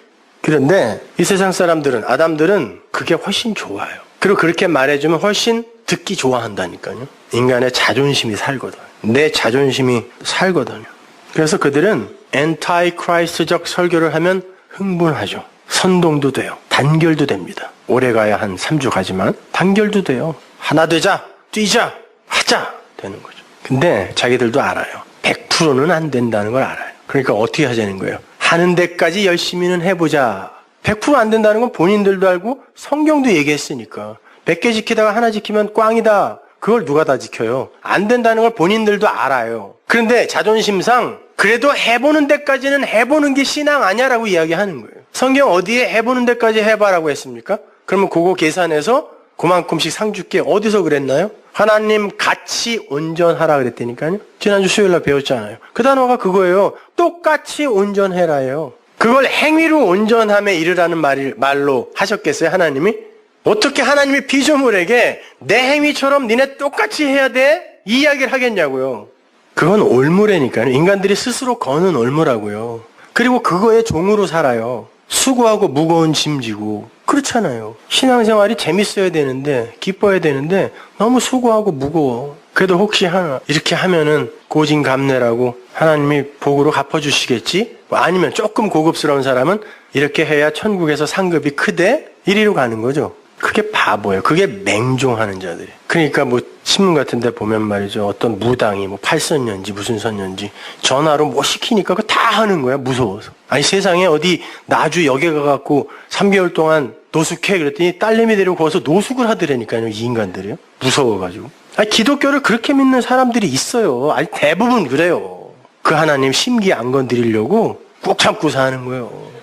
그런데 이 세상 사람들은, 아담들은 그게 훨씬 좋아요. 그리고 그렇게 말해주면 훨씬 듣기 좋아한다니까요. 인간의 자존심이 살거든. 내 자존심이 살거든요. 그래서 그들은 엔타이 크라이스트적 설교를 하면 흥분하죠. 선동도 돼요. 단결도 됩니다. 오래 가야 한 3주 가지만 단결도 돼요. 하나 되자, 뛰자, 하자 되는 거죠. 근데 자기들도 알아요. 100%는 안 된다는 걸 알아요. 그러니까 어떻게 하자는 거예요? 하는 데까지 열심히는 해보자. 100% 안 된다는 건 본인들도 알고 성경도 얘기했으니까. 100개 지키다가 하나 지키면 꽝이다. 그걸 누가 다 지켜요? 안 된다는 걸 본인들도 알아요. 그런데 자존심상 그래도 해보는 데까지는 해보는 게 신앙 아니야라고 이야기하는 거예요. 성경 어디에 해보는 데까지 해봐라고 했습니까? 그러면 그거 계산해서 그만큼씩 상 줄게. 어디서 그랬나요? 하나님 같이 온전하라 그랬다니까요. 지난주 수요일날 배웠잖아요. 그 단어가 그거예요. 똑같이 온전해라예요. 그걸 행위로 온전함에 이르라는 말로 하셨겠어요, 하나님이? 어떻게 하나님이 피조물에게 내 행위처럼 니네 똑같이 해야 돼? 이 이야기를 하겠냐고요. 그건 올무라니까요. 인간들이 스스로 거는 올무라고요. 그리고 그거에 종으로 살아요. 수고하고 무거운 짐 지고. 그렇잖아요. 신앙생활이 재밌어야 되는데, 기뻐야 되는데 너무 수고하고 무거워. 그래도 혹시 하나 이렇게 하면은 고진감래라고 하나님이 복으로 갚아주시겠지? 아니면 조금 고급스러운 사람은 이렇게 해야 천국에서 상급이 크대? 이리로 가는 거죠. 그게 바보예요. 그게 맹종하는 자들이. 그러니까 뭐 신문 같은 데 보면 말이죠. 어떤 무당이 뭐 팔선년지 무슨 선년지 전화로 뭐 시키니까 그거 다 하는 거야. 무서워서. 아니 세상에 어디 나주 역에 가갖고 3개월 동안 노숙해 그랬더니 딸내미 데리고 거기서 노숙을 하더라니까요. 이 인간들이요. 무서워가지고. 아니 기독교를 그렇게 믿는 사람들이 있어요. 아니 대부분 그래요. 그 하나님 심기 안 건드리려고 꾹 참고 사는 거예요.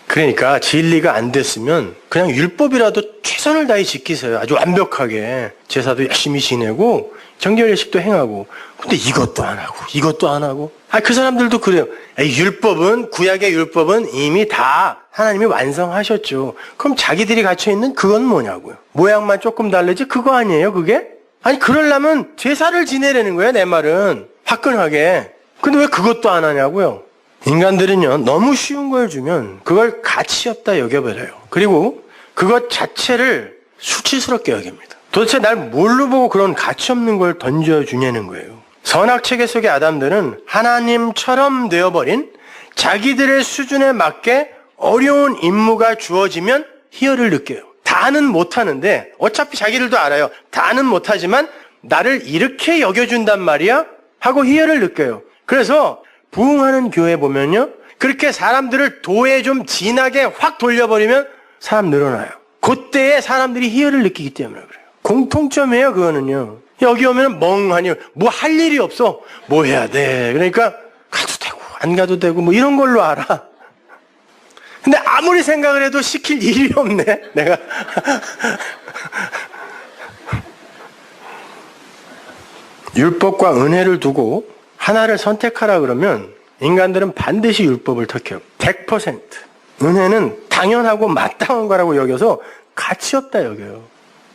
그러니까 진리가 안 됐으면 그냥 율법이라도 최선을 다해 지키세요. 아주 완벽하게. 제사도 열심히 지내고 정결예식도 행하고. 근데 이것도 안 하고 이것도 안 하고. 그 사람들도 그래요. 율법은 구약의 율법은 이미 다 하나님이 완성하셨죠. 그럼 자기들이 갇혀있는 그건 뭐냐고요. 모양만 조금 다르지 그거 아니에요 그게? 아니 그러려면 제사를 지내라는 거예요. 내 말은. 화끈하게. 근데 왜 그것도 안 하냐고요. 인간들은요, 너무 쉬운 걸 주면 그걸 가치 없다 여겨버려요. 그리고 그것 자체를 수치스럽게 여깁니다. 도대체 날 뭘로 보고 그런 가치 없는 걸 던져주냐는 거예요. 선악체계 속의 아담들은 하나님처럼 되어버린 자기들의 수준에 맞게 어려운 임무가 주어지면 희열을 느껴요. 다는 못하는데 어차피 자기들도 알아요. 다는 못하지만 나를 이렇게 여겨준단 말이야? 하고 희열을 느껴요. 그래서 부흥하는 교회 보면요. 그렇게 사람들을 도에 좀 진하게 확 돌려버리면 사람 늘어나요. 그때에 사람들이 희열을 느끼기 때문에 그래요. 공통점이에요, 그거는요. 여기 오면 멍하니 뭐 할 일이 없어. 뭐 해야 돼. 그러니까 가도 되고 안 가도 되고 뭐 이런 걸로 알아. 근데 아무리 생각을 해도 시킬 일이 없네. 내가. 율법과 은혜를 두고 하나를 선택하라 그러면 인간들은 반드시 율법을 택해요. 100%. 은혜는 당연하고 마땅한 거라고 여겨서 가치 없다 여겨요.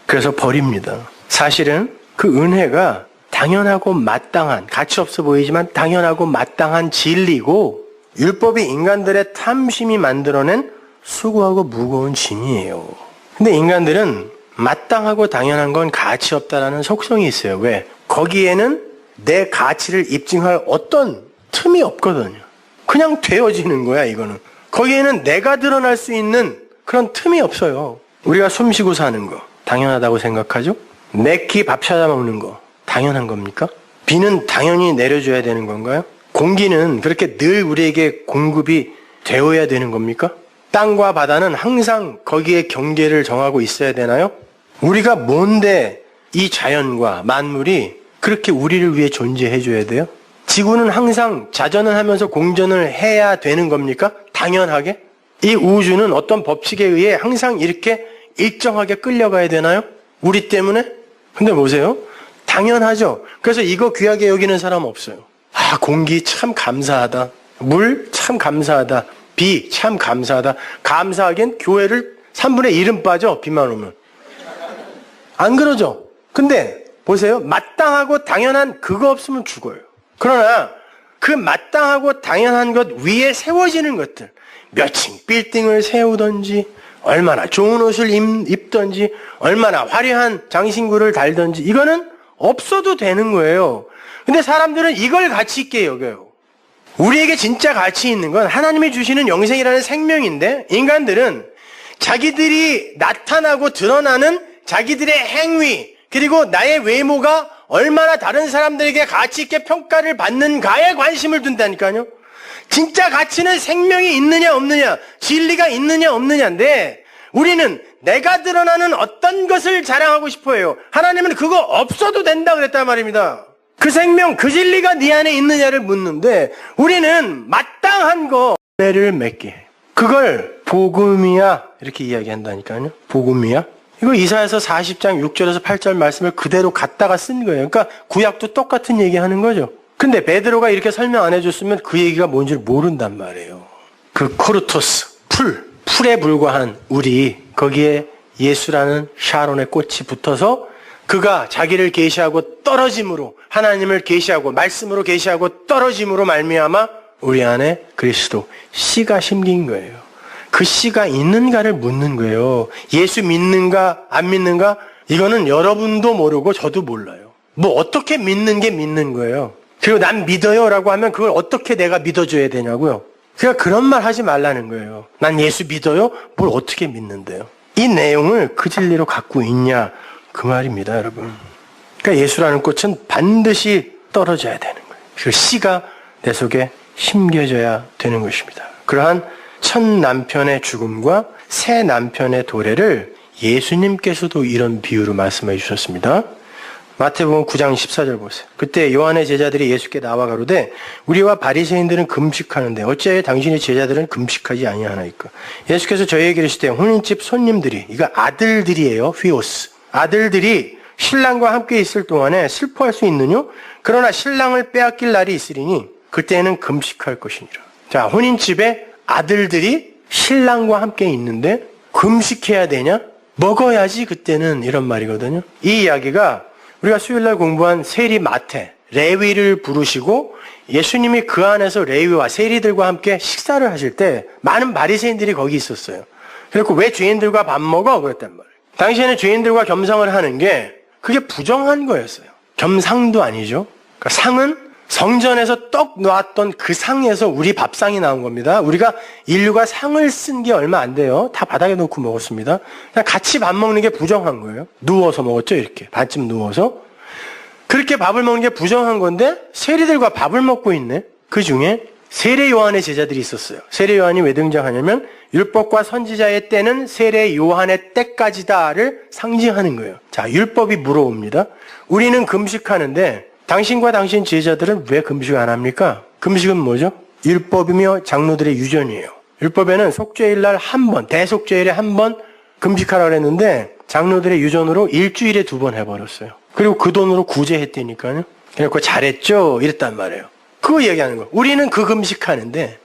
그래서 버립니다. 사실은 그 은혜가 당연하고 마땅한, 가치 없어 보이지만 당연하고 마땅한 진리고 율법이 인간들의 탐심이 만들어낸 수고하고 무거운 짐이에요. 근데 인간들은 마땅하고 당연한 건 가치 없다라는 속성이 있어요. 왜? 거기에는 내 가치를 입증할 어떤 틈이 없거든요. 그냥 되어지는 거야, 이거는. 거기에는 내가 드러날 수 있는 그런 틈이 없어요. 우리가 숨 쉬고 사는 거 당연하다고 생각하죠? 매끼 밥 찾아 먹는 거 당연한 겁니까? 비는 당연히 내려줘야 되는 건가요? 공기는 그렇게 늘 우리에게 공급이 되어야 되는 겁니까? 땅과 바다는 항상 거기에 경계를 정하고 있어야 되나요? 우리가 뭔데 이 자연과 만물이 그렇게 우리를 위해 존재해줘야 돼요? 지구는 항상 자전을 하면서 공전을 해야 되는 겁니까? 당연하게? 이 우주는 어떤 법칙에 의해 항상 이렇게 일정하게 끌려가야 되나요? 우리 때문에? 근데 보세요. 당연하죠. 그래서 이거 귀하게 여기는 사람 없어요. 공기 참 감사하다. 물 참 감사하다. 비 참 감사하다. 감사하기엔 교회를 3분의 1은 빠져, 비만 오면. 안 그러죠? 근데 보세요. 마땅하고 당연한 그거 없으면 죽어요. 그러나 그 마땅하고 당연한 것 위에 세워지는 것들, 몇 층 빌딩을 세우든지, 얼마나 좋은 옷을 입든지, 얼마나 화려한 장신구를 달든지, 이거는 없어도 되는 거예요. 근데 사람들은 이걸 가치 있게 여겨요. 우리에게 진짜 가치 있는 건 하나님이 주시는 영생이라는 생명인데, 인간들은 자기들이 나타나고 드러나는 자기들의 행위, 그리고 나의 외모가 얼마나 다른 사람들에게 가치 있게 평가를 받는가에 관심을 둔다니까요. 진짜 가치는 생명이 있느냐 없느냐, 진리가 있느냐 없느냐인데, 우리는 내가 드러나는 어떤 것을 자랑하고 싶어해요. 하나님은 그거 없어도 된다 그랬단 말입니다. 그 생명, 그 진리가 네 안에 있느냐를 묻는데, 우리는 마땅한 거 매를 맺게 해요. 그걸 복음이야 이렇게 이야기한다니까요. 복음이야. 이거 이사야서 40장 6절에서 8절 말씀을 그대로 갖다가 쓴 거예요. 그러니까 구약도 똑같은 얘기하는 거죠. 근데 베드로가 이렇게 설명 안 해줬으면 그 얘기가 뭔지 모른단 말이에요. 그 코르토스, 풀에 불과한 우리, 거기에 예수라는 샤론의 꽃이 붙어서 그가 자기를 계시하고 떨어짐으로, 하나님을 계시하고 말씀으로 계시하고 떨어짐으로 말미암아 우리 안에 그리스도 씨가 심긴 거예요. 그 씨가 있는가를 묻는 거예요. 예수 믿는가 안 믿는가? 이거는 여러분도 모르고 저도 몰라요. 뭐 어떻게 믿는 게 믿는 거예요. 그리고 난 믿어요 라고 하면 그걸 어떻게 내가 믿어줘야 되냐고요. 그러니까 그런 말 하지 말라는 거예요. 난 예수 믿어요? 뭘 어떻게 믿는데요? 이 내용을 그 진리로 갖고 있냐, 그 말입니다, 여러분. 그러니까 예수라는 꽃은 반드시 떨어져야 되는 거예요. 그 씨가 내 속에 심겨져야 되는 것입니다. 그러한 첫 남편의 죽음과 새 남편의 도래를 예수님께서도 이런 비유로 말씀해 주셨습니다. 마태복음 9장 14절 보세요. 그때 요한의 제자들이 예수께 나와 가로되 우리와 바리새인들은 금식하는데 어찌하여 당신의 제자들은 금식하지 아니하나이까. 예수께서 저희에게 이르시되 혼인집 손님들이, 이거 아들들이에요. 휘오스. 아들들이 신랑과 함께 있을 동안에 슬퍼할 수 있느뇨? 그러나 신랑을 빼앗길 날이 있으리니 그때에는 금식할 것이니라. 자, 혼인집에 아들들이 신랑과 함께 있는데 금식해야 되냐? 먹어야지 그때는, 이런 말이거든요. 이 이야기가 우리가 수요일날 공부한 세리 마태, 레위를 부르시고 예수님이 그 안에서 레위와 세리들과 함께 식사를 하실 때 많은 바리새인들이 거기 있었어요. 그리고 왜 죄인들과 밥 먹어? 그랬단 말이에요. 당시에는 죄인들과 겸상을 하는 게 그게 부정한 거였어요. 겸상도 아니죠. 그러니까 상은 성전에서 떡 놓았던 그 상에서 우리 밥상이 나온 겁니다. 우리가 인류가 상을 쓴 게 얼마 안 돼요. 다 바닥에 놓고 먹었습니다. 그냥 같이 밥 먹는 게 부정한 거예요. 누워서 먹었죠, 이렇게. 반쯤 누워서. 그렇게 밥을 먹는 게 부정한 건데 세리들과 밥을 먹고 있네. 그 중에 세례 요한의 제자들이 있었어요. 세례 요한이 왜 등장하냐면 율법과 선지자의 때는 세례 요한의 때까지다를 상징하는 거예요. 자, 율법이 물어옵니다. 우리는 금식하는데 당신과 당신 제자들은 왜 금식 안 합니까? 금식은 뭐죠? 율법이며 장로들의 유전이에요. 율법에는 속죄일날 한 번, 대속죄일에 한 번 금식하라고 그랬는데 장로들의 유전으로 일주일에 2번 해버렸어요. 그리고 그 돈으로 구제했다니까요. 그래서 잘했죠? 이랬단 말이에요. 그거 얘기하는 거예요. 우리는 그 금식하는데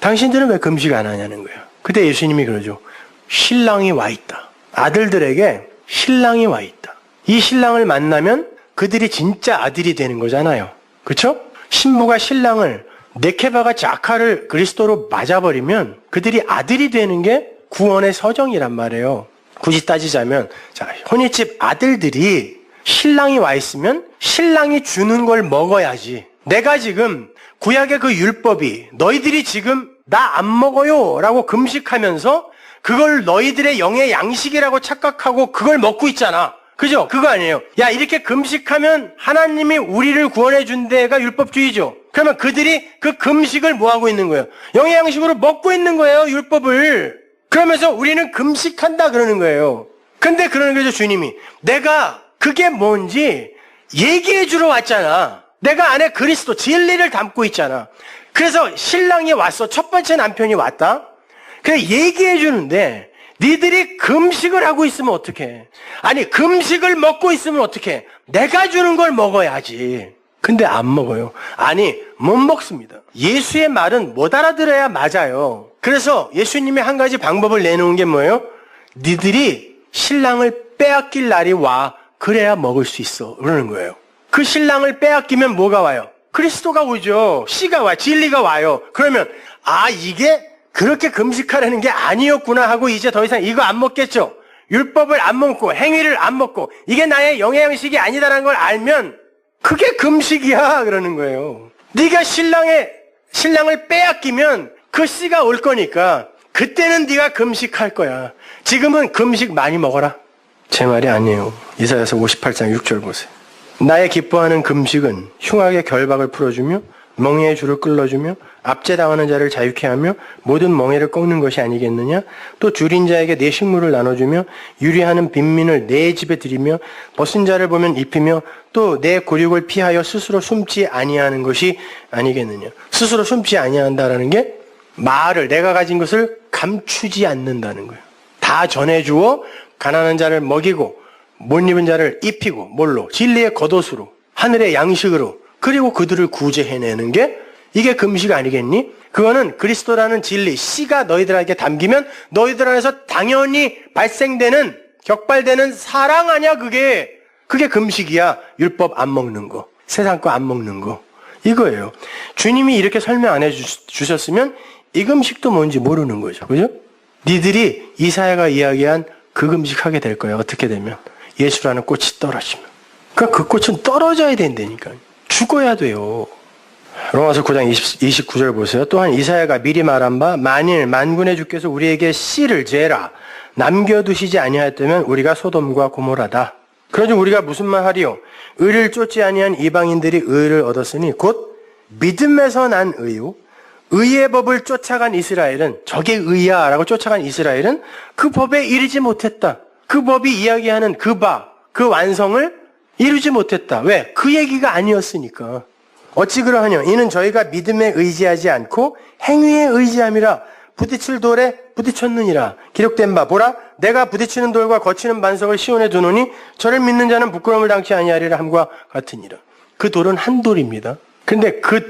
당신들은 왜 금식 안 하냐는 거예요. 그때 예수님이 그러죠. 신랑이 와 있다. 아들들에게 신랑이 와 있다. 이 신랑을 만나면 그들이 진짜 아들이 되는 거잖아요. 그렇죠? 신부가 신랑을, 네케바가 자카를 그리스도로 맞아버리면 그들이 아들이 되는 게 구원의 서정이란 말이에요. 굳이 따지자면, 자, 혼인집 아들들이 신랑이 와 있으면 신랑이 주는 걸 먹어야지. 내가 지금 구약의 그 율법이 너희들이 지금 나 안 먹어요 라고 금식하면서 그걸 너희들의 영의 양식이라고 착각하고 그걸 먹고 있잖아. 그죠? 그거 아니에요. 야, 이렇게 금식하면 하나님이 우리를 구원해 준 데가 율법주의죠. 그러면 그들이 그 금식을 뭐 하고 있는 거예요? 영의 양식으로 먹고 있는 거예요, 율법을. 그러면서 우리는 금식한다 그러는 거예요. 근데 그러는 거죠, 주님이. 내가 그게 뭔지 얘기해 주러 왔잖아. 내가 안에 그리스도 진리를 담고 있잖아. 그래서 신랑이 왔어. 첫 번째 남편이 왔다. 그래 얘기해 주는데 니들이 금식을 하고 있으면 어떡해? 아니, 금식을 먹고 있으면 어떡해? 내가 주는 걸 먹어야지. 근데 안 먹어요. 아니, 못 먹습니다. 예수의 말은 못 알아들어야 맞아요. 그래서 예수님이 한 가지 방법을 내놓은 게 뭐예요? 니들이 신랑을 빼앗길 날이 와. 그래야 먹을 수 있어. 그러는 거예요. 그 신랑을 빼앗기면 뭐가 와요? 그리스도가 오죠. 씨가 와. 진리가 와요. 그러면 이게 그렇게 금식하라는 게 아니었구나 하고 이제 더 이상 이거 안 먹겠죠. 율법을 안 먹고 행위를 안 먹고 이게 나의 영양식이 아니다라는 걸 알면 그게 금식이야 그러는 거예요. 네가 신랑을 빼앗기면 그 씨가 올 거니까 그때는 네가 금식할 거야. 지금은 금식 많이 먹어라. 제 말이 아니에요. 이사야서 58장 6절 보세요. 나의 기뻐하는 금식은 흉악의 결박을 풀어주며 멍에의 줄을 끌어주며 압제당하는 자를 자유케 하며 모든 멍에를 꺾는 것이 아니겠느냐? 또 줄인 자에게 내 식물을 나눠주며 유리하는 빈민을 내 집에 들이며 벗은 자를 보면 입히며 또 내 곤욕을 피하여 스스로 숨지 아니하는 것이 아니겠느냐? 스스로 숨지 아니한다라는 게 말을 내가 가진 것을 감추지 않는다는 거예요. 다 전해주어 가난한 자를 먹이고 못 입은 자를 입히고 뭘로? 진리의 겉옷으로 하늘의 양식으로 그리고 그들을 구제해내는 게 이게 금식 아니겠니? 그거는 그리스도라는 진리, 씨가 너희들에게 담기면 너희들 안에서 당연히 발생되는 격발되는 사랑 아니야 그게. 그게 금식이야. 율법 안 먹는 거, 세상 거 안 먹는 거. 이거예요. 주님이 이렇게 설명 안 해주셨으면 이 금식도 뭔지 모르는 거죠. 그죠? 니들이 이사야가 이야기한 그 금식하게 될 거예요. 어떻게 되면. 예수라는 꽃이 떨어지면. 그러니까 그 꽃은 떨어져야 된다니까요. 죽어야 돼요. 로마서 9장 29절 보세요. 또한 이사야가 미리 말한 바 만일 만군의 주께서 우리에게 씨를 재라 남겨두시지 아니하였다면 우리가 소돔과 고모라다. 그러지 우리가 무슨 말 하리요? 의를 쫓지 아니한 이방인들이 의를 얻었으니 곧 믿음에서 난 의요. 의의 법을 쫓아간 이스라엘은 저게 의야 라고 쫓아간 이스라엘은 그 법에 이르지 못했다. 그 법이 이야기하는 그 완성을 이루지 못했다. 왜? 그 얘기가 아니었으니까. 어찌 그러하냐? 이는 저희가 믿음에 의지하지 않고 행위에 의지함이라 부딪힐 돌에 부딪혔느니라. 기록된 바 보라 내가 부딪히는 돌과 거치는 반석을 시온에 두노니 저를 믿는 자는 부끄러움을 당치 아니하리라 함과 같으니라. 그 돌은 한 돌입니다. 근데 그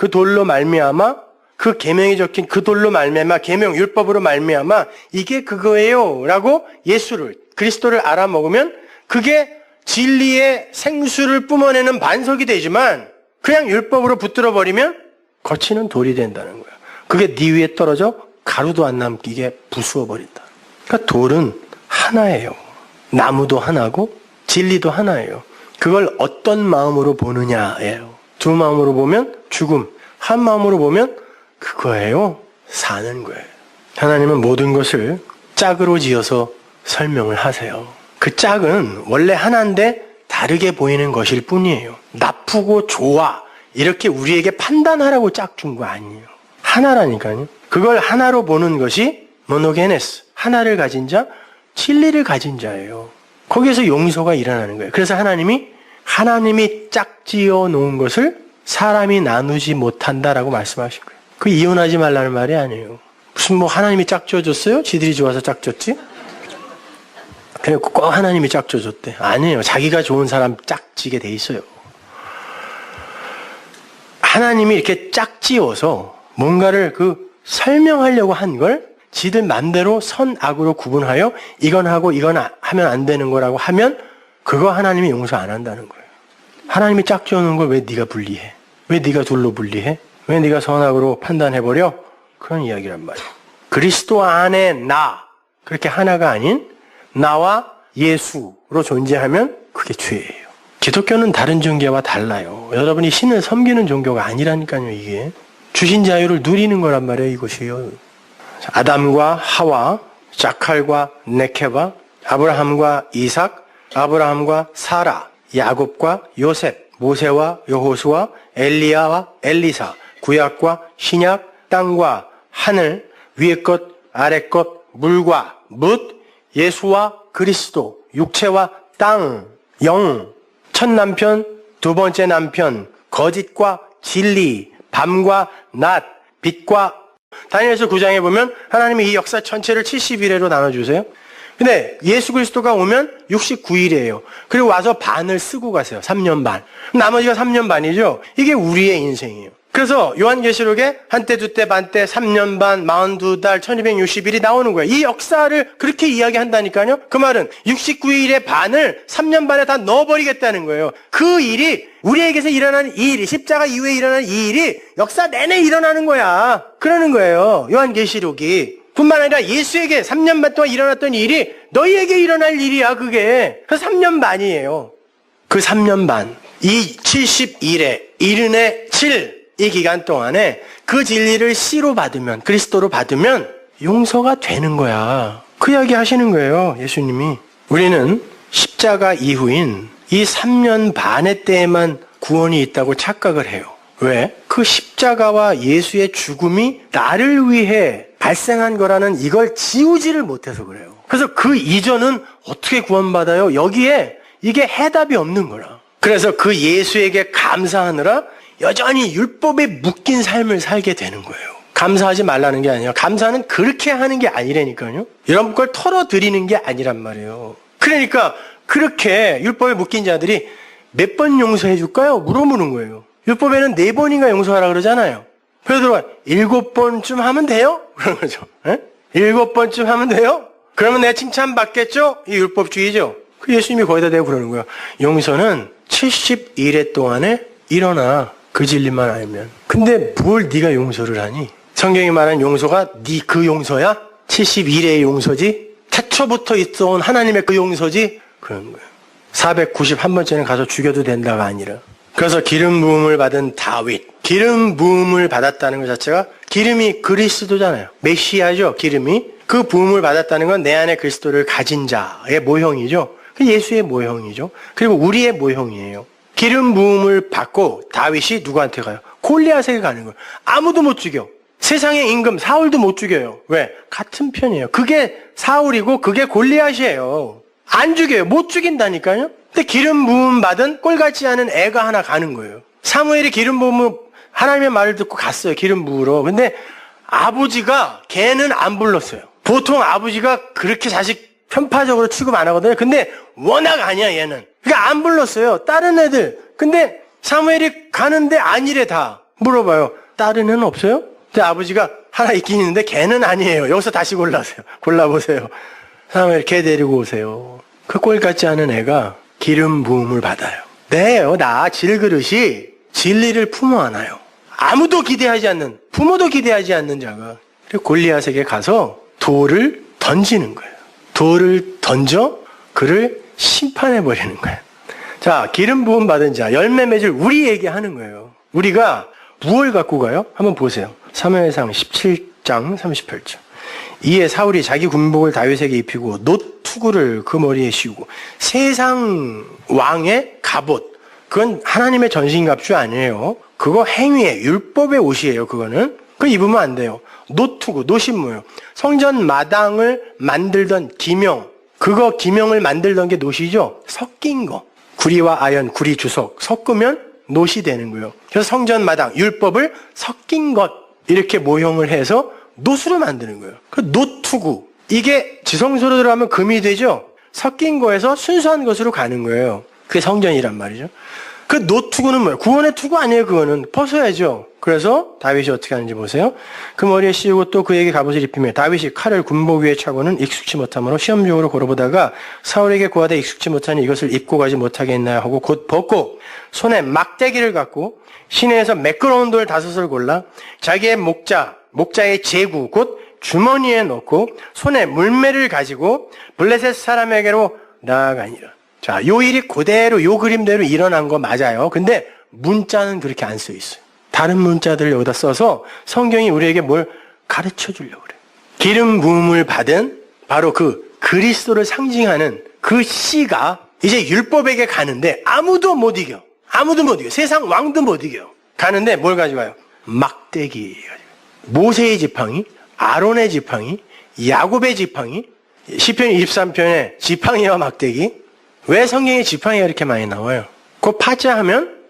돌로 말미암아 그 계명이 적힌 그 돌로 말미암아 계명 율법으로 말미암아 이게 그거예요 라고 예수를 그리스도를 알아먹으면 그게 진리의 생수를 뿜어내는 반석이 되지만 그냥 율법으로 붙들어 버리면 거치는 돌이 된다는 거야. 그게 네 위에 떨어져 가루도 안 남기게 부수어 버린다. 그러니까 돌은 하나예요. 나무도 하나고 진리도 하나예요. 그걸 어떤 마음으로 보느냐예요. 두 마음으로 보면 죽음, 한 마음으로 보면 그거예요. 사는 거예요. 하나님은 모든 것을 짝으로 지어서 설명을 하세요. 그 짝은 원래 하나인데 다르게 보이는 것일 뿐이에요. 나쁘고 좋아 이렇게 우리에게 판단하라고 짝 준 거 아니에요. 하나라니까요. 그걸 하나로 보는 것이 모노게네스, 하나를 가진 자, 진리를 가진 자예요. 거기에서 용서가 일어나는 거예요. 그래서 하나님이 짝지어 놓은 것을 사람이 나누지 못한다라고 말씀하신 거예요. 그 이혼하지 말라는 말이 아니에요. 무슨 하나님이 짝지어줬어요? 지들이 좋아서 짝졌지? 그냥 꼭 하나님이 짝져줬대. 아니에요. 자기가 좋은 사람 짝지게 돼 있어요. 하나님이 이렇게 짝지어서 뭔가를 설명하려고 한 걸 지들 맘대로 선, 악으로 구분하여 이건 하고 이건 하면 안 되는 거라고 하면 그거 하나님이 용서 안 한다는 거예요. 하나님이 짝지어놓은 걸 왜 네가 분리해? 왜 네가 둘로 분리해? 왜 네가 선악으로 판단해버려? 그런 이야기란 말이에요. 그리스도 안에 나, 그렇게 하나가 아닌 나와 예수로 존재하면 그게 죄예요. 기독교는 다른 종교와 달라요. 여러분이 신을 섬기는 종교가 아니라니까요. 이게 주신 자유를 누리는 거란 말이에요. 이것이요. 아담과 하와, 자칼과 네케바, 아브라함과 이삭, 아브라함과 사라, 야곱과 요셉, 모세와 여호수아, 엘리야와 엘리사, 구약과 신약, 땅과 하늘, 위의 것, 아래 것, 물과 뭇, 예수와 그리스도, 육체와 땅, 영, 첫 남편, 두 번째 남편, 거짓과 진리, 밤과 낮, 빛과 다니엘서 9장에 보면 하나님이 이 역사 전체를 70일에로 나눠주세요. 근데 예수 그리스도가 오면 69일이에요. 그리고 와서 반을 쓰고 가세요. 3년 반. 나머지가 3년 반이죠. 이게 우리의 인생이에요. 그래서 요한계시록에 한때, 두때, 반때, 3년 반, 42달, 1260일이 나오는 거예요. 이 역사를 그렇게 이야기한다니까요. 그 말은 69일의 반을 3년 반에 다 넣어버리겠다는 거예요. 그 일이 우리에게서 일어나는 이 일이, 십자가 이후에 일어나는 이 일이 역사 내내 일어나는 거야. 그러는 거예요. 요한계시록이. 뿐만 아니라 예수에게 3년 반 동안 일어났던 일이 너희에게 일어날 일이야, 그게. 그래서 3년 반이에요. 그 3년 반, 이 70일에 70의 7, 이 기간 동안에 그 진리를 씨로 받으면, 그리스도로 받으면 용서가 되는 거야. 그 이야기 하시는 거예요, 예수님이. 우리는 십자가 이후인 이 3년 반의 때에만 구원이 있다고 착각을 해요. 왜? 그 십자가와 예수의 죽음이 나를 위해 발생한 거라는 이걸 지우지를 못해서 그래요. 그래서 그 이전은 어떻게 구원받아요? 여기에 이게 해답이 없는 거라. 그래서 그 예수에게 감사하느라 여전히 율법에 묶인 삶을 살게 되는 거예요. 감사하지 말라는 게 아니라 감사는 그렇게 하는 게 아니라니까요. 여러분 걸 털어드리는 게 아니란 말이에요. 그러니까 그렇게 율법에 묶인 자들이 몇 번 용서해 줄까요? 물어보는 거예요. 율법에는 4번인가 용서하라 그러잖아요. 베드로가 7번쯤 하면 돼요? 그런 거죠. 7번쯤 하면 돼요? 그러면 내가 칭찬받겠죠? 이 율법주의죠. 그 예수님이 거기다 대고 그러는 거예요. 용서는 71회 동안에 일어나. 그 진리만 알면. 근데 뭘 네가 용서를 하니? 성경이 말하는 용서가 네 그 용서야? 71회의 용서지? 태초부터 있어온 하나님의 그 용서지? 그런 거예요. 491번째는 가서 죽여도 된다가 아니라. 그래서 기름 부음을 받은 다윗. 기름 부음을 받았다는 것 자체가 기름이 그리스도잖아요. 메시아죠, 기름이. 그 부음을 받았다는 건 내 안에 그리스도를 가진 자의 모형이죠. 그 예수의 모형이죠. 그리고 우리의 모형이에요. 기름 부음을 받고 다윗이 누구한테 가요? 골리앗에게 가는 거예요. 아무도 못 죽여. 세상의 임금 사울도 못 죽여요. 왜? 같은 편이에요. 그게 사울이고 그게 골리앗이에요. 안 죽여요. 못 죽인다니까요. 근데 기름 부음 받은 꼴 같지 않은 애가 하나 가는 거예요. 사무엘이 기름 부음을 하나님의 말을 듣고 갔어요. 기름 부으러. 근데 아버지가 걔는 안 불렀어요. 보통 아버지가 그렇게 자식 편파적으로 취급 안 하거든요. 근데 워낙 아니야, 얘는. 그러니까 안 불렀어요. 다른 애들. 근데 사무엘이 가는데 아니래 다. 물어봐요. 다른 애는 없어요? 근데 아버지가 하나 있긴 있는데 걔는 아니에요. 여기서 다시 골라보세요. 사무엘 걔 데리고 오세요. 그 꼴 같지 않은 애가 기름 부음을 받아요. 네요. 나 질그릇이 진리를 품어 안아요. 아무도 기대하지 않는, 부모도 기대하지 않는 자가 골리앗에게 가서 돌을 던지는 거예요. 돌을 던져 그를 심판해버리는 거예요. 자, 기름 부음 받은 자, 열매 맺을 우리에게 하는 거예요. 우리가 무엇을 갖고 가요? 한번 보세요. 사무엘상 17장 38절. 이에 사울이 자기 군복을 다윗에게 입히고 놋투구를 그 머리에 씌우고 세상 왕의 갑옷, 그건 하나님의 전신갑주 아니에요. 그거 행위의 율법의 옷이에요. 그거는. 그거 입으면 안 돼요. 놋투구, 놋이 뭐예요? 성전 마당을 만들던 기명, 그거 기명을 만들던 게 놋이죠. 섞인 거. 구리와 아연, 구리 주석 섞으면 놋이 되는 거예요. 그래서 성전 마당, 율법을 섞인 것 이렇게 모형을 해서 놋으로 만드는 거예요. 그 놋투구, 이게 지성소로 들어가면 금이 되죠. 섞인 거에서 순수한 것으로 가는 거예요. 그게 성전이란 말이죠. 그 놋투구는 뭐예요? 구원의 투구 아니에요. 그거는 벗어야죠. 그래서 다윗이 어떻게 하는지 보세요. 그 머리에 씌우고 또 그에게 갑옷을 입히며 다윗이 칼을 군복 위에 차고는 익숙치 못하므로 시험적으로 걸어보다가 사울에게 구하되 익숙치 못하니 이것을 입고 가지 못하게 했나요 하고 곧 벗고 손에 막대기를 갖고 시내에서 매끄러운 돌 5을 골라 자기의 목자의 제구 곧 주머니에 넣고 손에 물매를 가지고 블레셋 사람에게로 나아가니라. 자, 요 일이 그대로 요 그림대로 일어난 거 맞아요. 근데 문자는 그렇게 안 써 있어요. 다른 문자들을 여기다 써서 성경이 우리에게 뭘 가르쳐 주려고 그래요. 기름 부음을 받은 바로 그 그리스도를 상징하는 그 씨가 이제 율법에게 가는데 아무도 못 이겨. 아무도 못 이겨. 세상 왕도 못 이겨. 가는데 뭘 가져가요? 막대기. 모세의 지팡이, 아론의 지팡이, 야곱의 지팡이, 시편 23편에 지팡이와 막대기. 왜 성경에 지팡이가 이렇게 많이 나와요? 그 파자하면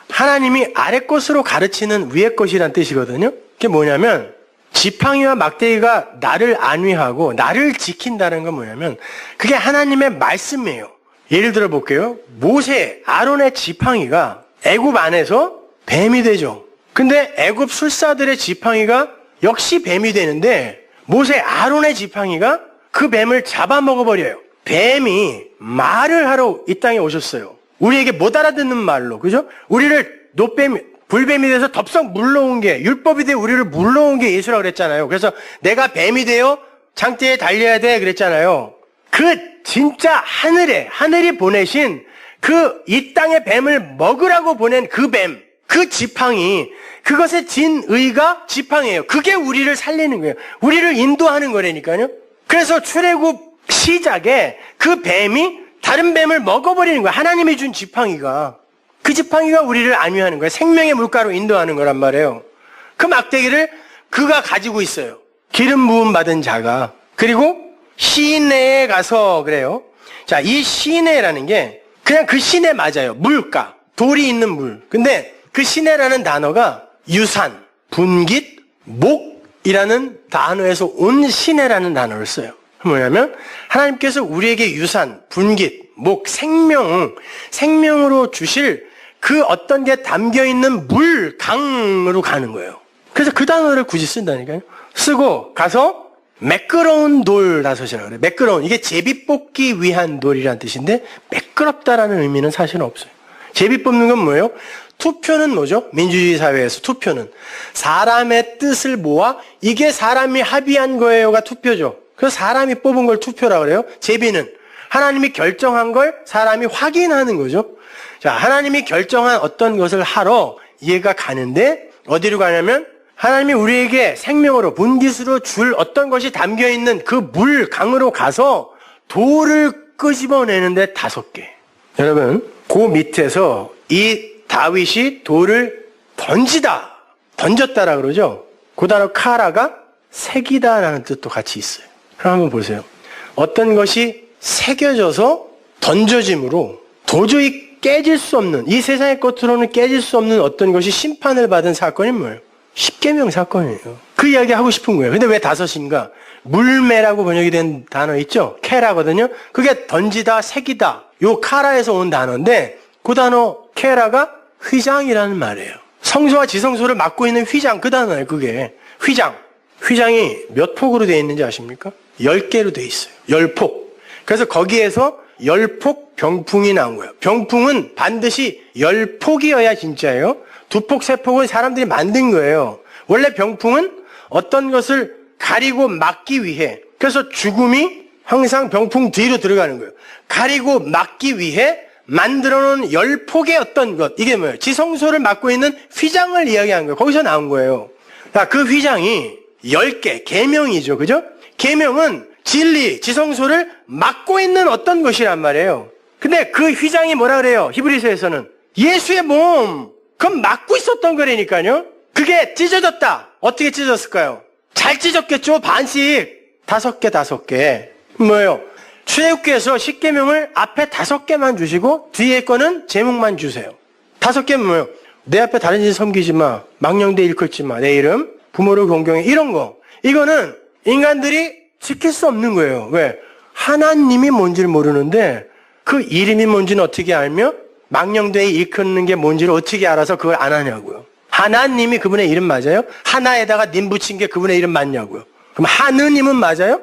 하나님이 아래 것으로 가르치는 위의 것이란 뜻이거든요. 그게 뭐냐면 지팡이와 막대기가 나를 안위하고 나를 지킨다는 건 뭐냐면 그게 하나님의 말씀이에요. 예를 들어 볼게요. 모세, 아론의 지팡이가 애굽 안에서 뱀이 되죠. 근데 애굽 술사들의 지팡이가 역시 뱀이 되는데 모세 아론의 지팡이가 그 뱀을 잡아먹어버려요. 뱀이 말을 하러 이 땅에 오셨어요. 우리에게 못 알아듣는 말로, 그죠? 우리를 노뱀이, 불뱀이 돼서 덥석 물러온 게, 율법이 돼 우리를 물러온 게 예수라고 그랬잖아요. 그래서 내가 뱀이 되어 장대에 달려야 돼 그랬잖아요. 그 진짜 하늘이 보내신 그 이 땅의 뱀을 먹으라고 보낸 그 뱀, 그 지팡이, 그것의 진의가 지팡이에요. 그게 우리를 살리는 거예요. 우리를 인도하는 거라니까요. 그래서 출애굽 시작에 그 뱀이 다른 뱀을 먹어버리는 거예요. 하나님이 준 지팡이가. 그 지팡이가 우리를 안위하는 거예요. 생명의 물가로 인도하는 거란 말이에요. 그 막대기를 그가 가지고 있어요. 기름 부음 받은 자가. 그리고 시내에 가서 그래요. 자, 이 시내라는 게 그냥 그 시내 맞아요. 물가, 돌이 있는 물. 근데 그 시내라는 단어가 유산, 분깃, 목이라는 단어에서 온 시내라는 단어를 써요. 뭐냐면 하나님께서 우리에게 유산, 분깃, 목, 생명으로 주실 그 어떤 게 담겨있는 물, 강으로 가는 거예요. 그래서 그 단어를 굳이 쓴다니까요. 쓰고 가서 매끄러운 돌 다섯이라고 그래요. 매끄러운, 이게 제비 뽑기 위한 돌이라는 뜻인데 매끄럽다라는 의미는 사실은 없어요. 제비 뽑는 건 뭐예요? 투표는 뭐죠? 민주주의 사회에서 투표는 사람의 뜻을 모아 이게 사람이 합의한 거예요가 투표죠. 그래서 사람이 뽑은 걸 투표라고 그래요. 제비는 하나님이 결정한 걸 사람이 확인하는 거죠. 자, 하나님이 결정한 어떤 것을 하러 얘가 가는데 어디로 가냐면 하나님이 우리에게 생명으로 분깃으로 줄 어떤 것이 담겨있는 그 물 강으로 가서 돌을 끄집어내는데 5개. 여러분, 그 밑에서 이 다윗이 돌을 던졌다라 그러죠. 그 단어 카라가 새기다라는 뜻도 같이 있어요. 그럼 한번 보세요. 어떤 것이 새겨져서 던져짐으로 도저히 깨질 수 없는, 이 세상의 것으로는 깨질 수 없는 어떤 것이 심판을 받은 사건이 뭐예요? 십계명 사건이에요. 그 이야기 하고 싶은 거예요. 근데 왜 5인가? 물매라고 번역이 된 단어 있죠? 케라거든요. 그게 던지다, 새기다. 요 카라에서 온 단어인데 그 단어 케라가 휘장이라는 말이에요. 성소와 지성소를 맡고 있는 휘장, 그 단어예요. 그게 휘장. 휘장이 몇 폭으로 되어 있는지 아십니까? 10개로 되어 있어요. 10폭. 그래서 거기에서 10폭 병풍이 나온 거예요. 병풍은 반드시 10폭이어야 진짜예요. 2폭, 3폭은 사람들이 만든 거예요. 원래 병풍은 어떤 것을 가리고 막기 위해, 그래서 죽음이 항상 병풍 뒤로 들어가는 거예요. 가리고 막기 위해 만들어 놓은 10폭의 어떤 것, 이게 뭐예요? 지성소를 맡고 있는 휘장을 이야기한 거예요. 거기서 나온 거예요. 자, 그 휘장이 10개, 계명이죠. 그죠? 계명은 진리, 지성소를 맡고 있는 어떤 것이란 말이에요. 근데 그 휘장이 뭐라 그래요? 히브리서에서는 예수의 몸, 그건 맡고 있었던 거라니까요. 그게 찢어졌다. 어떻게 찢어졌을까요? 잘 찢었겠죠. 반씩 5개. 뭐예요? 출애굽기에서 십계명을 앞에 5개만 주시고 뒤에 거는 제목만 주세요. 5개는 뭐예요? 내 앞에 다른 신 섬기지 마, 망령되 일컫지 마, 내 이름, 부모를 공경해, 이런 거. 이거는 인간들이 지킬 수 없는 거예요. 왜? 하나님이 뭔지를 모르는데 그 이름이 뭔지는 어떻게 알며 망령되이 일컫는 게 뭔지를 어떻게 알아서 그걸 안 하냐고요. 하나님이 그분의 이름 맞아요? 하나에다가 님 붙인 게 그분의 이름 맞냐고요. 그럼 하느님은 맞아요?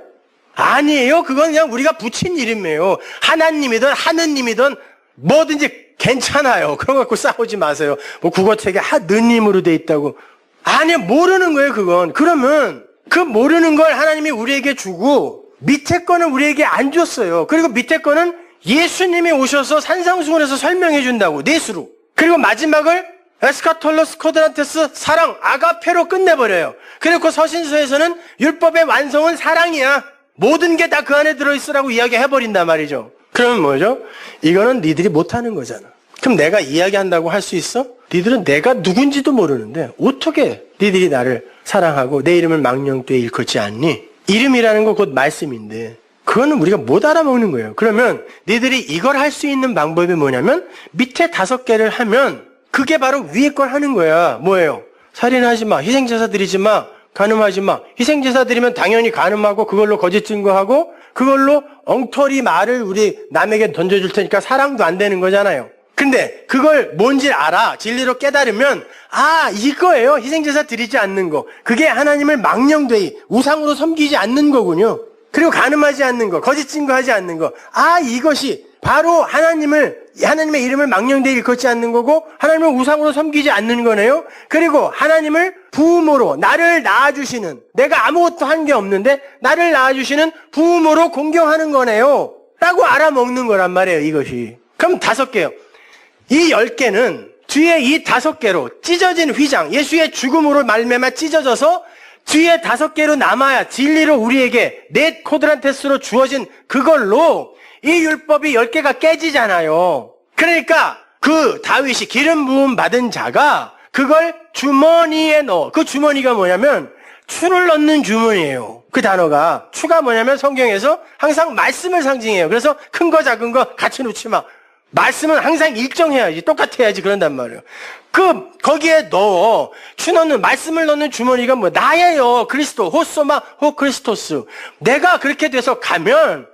아니에요. 그건 그냥 우리가 붙인 이름이에요. 하나님이든 하느님이든 뭐든지 괜찮아요. 그런 거 갖고 싸우지 마세요. 뭐 국어책에 하느님으로 돼 있다고. 아니, 모르는 거예요, 그건. 그러면 그 모르는 걸 하나님이 우리에게 주고 밑에 거는 우리에게 안 줬어요. 그리고 밑에 거는 예수님이 오셔서 산상수훈에서 설명해 준다고, 넷으로. 그리고 마지막을 에스카톨로스 코드란테스 사랑, 아가페로 끝내버려요. 그리고 서신서에서는 율법의 완성은 사랑이야. 모든 게 다 그 안에 들어있으라고 이야기해버린단 말이죠. 그러면 뭐죠? 이거는 니들이 못하는 거잖아. 그럼 내가 이야기한다고 할 수 있어? 니들은 내가 누군지도 모르는데 어떻게 니들이 나를 사랑하고 내 이름을 망령되이 일컫지 않니? 이름이라는 거 곧 말씀인데 그거는 우리가 못 알아먹는 거예요. 그러면 니들이 이걸 할 수 있는 방법이 뭐냐면 밑에 5개를 하면 그게 바로 위에 걸 하는 거야. 뭐예요? 살인하지 마, 희생제사 드리지 마, 간음하지 마. 희생제사 드리면 당연히 간음하고 그걸로 거짓 증거하고 그걸로 엉터리 말을 우리 남에게 던져줄 테니까 사랑도 안 되는 거잖아요. 근데 그걸 뭔지 알아. 진리로 깨달으면 이거예요. 희생제사 드리지 않는 거. 그게 하나님을 망령되이 우상으로 섬기지 않는 거군요. 그리고 간음하지 않는 거, 거짓 증거하지 않는 거. 이것이 바로 하나님의 이름을 망령되이 일컫지 않는 거고 하나님을 우상으로 섬기지 않는 거네요. 그리고 하나님을 부모로 나를 낳아주시는, 내가 아무것도 한 게 없는데 나를 낳아주시는 부모로 공경하는 거네요. 라고 알아먹는 거란 말이에요, 이것이. 그럼 5개요. 이 10개는 뒤에 이 5개로 찢어진 휘장, 예수의 죽음으로 말미암아 찢어져서 뒤에 5개로 남아야 진리로 우리에게 넷 코드란테스로 주어진 그걸로 이 율법이 10개가 깨지잖아요. 그러니까 그 다윗이 기름 부음 받은 자가 그걸 주머니에 넣어. 그 주머니가 뭐냐면 추를 넣는 주머니예요. 그 단어가 추가 뭐냐면 성경에서 항상 말씀을 상징해요. 그래서 큰 거 작은 거 같이 놓지 마. 말씀은 항상 일정해야지, 똑같아야지 그런단 말이에요. 거기에 넣어. 말씀을 넣는 주머니가 뭐, 나예요. 그리스도, 호소마, 호 크리스토스. 내가 그렇게 돼서 가면,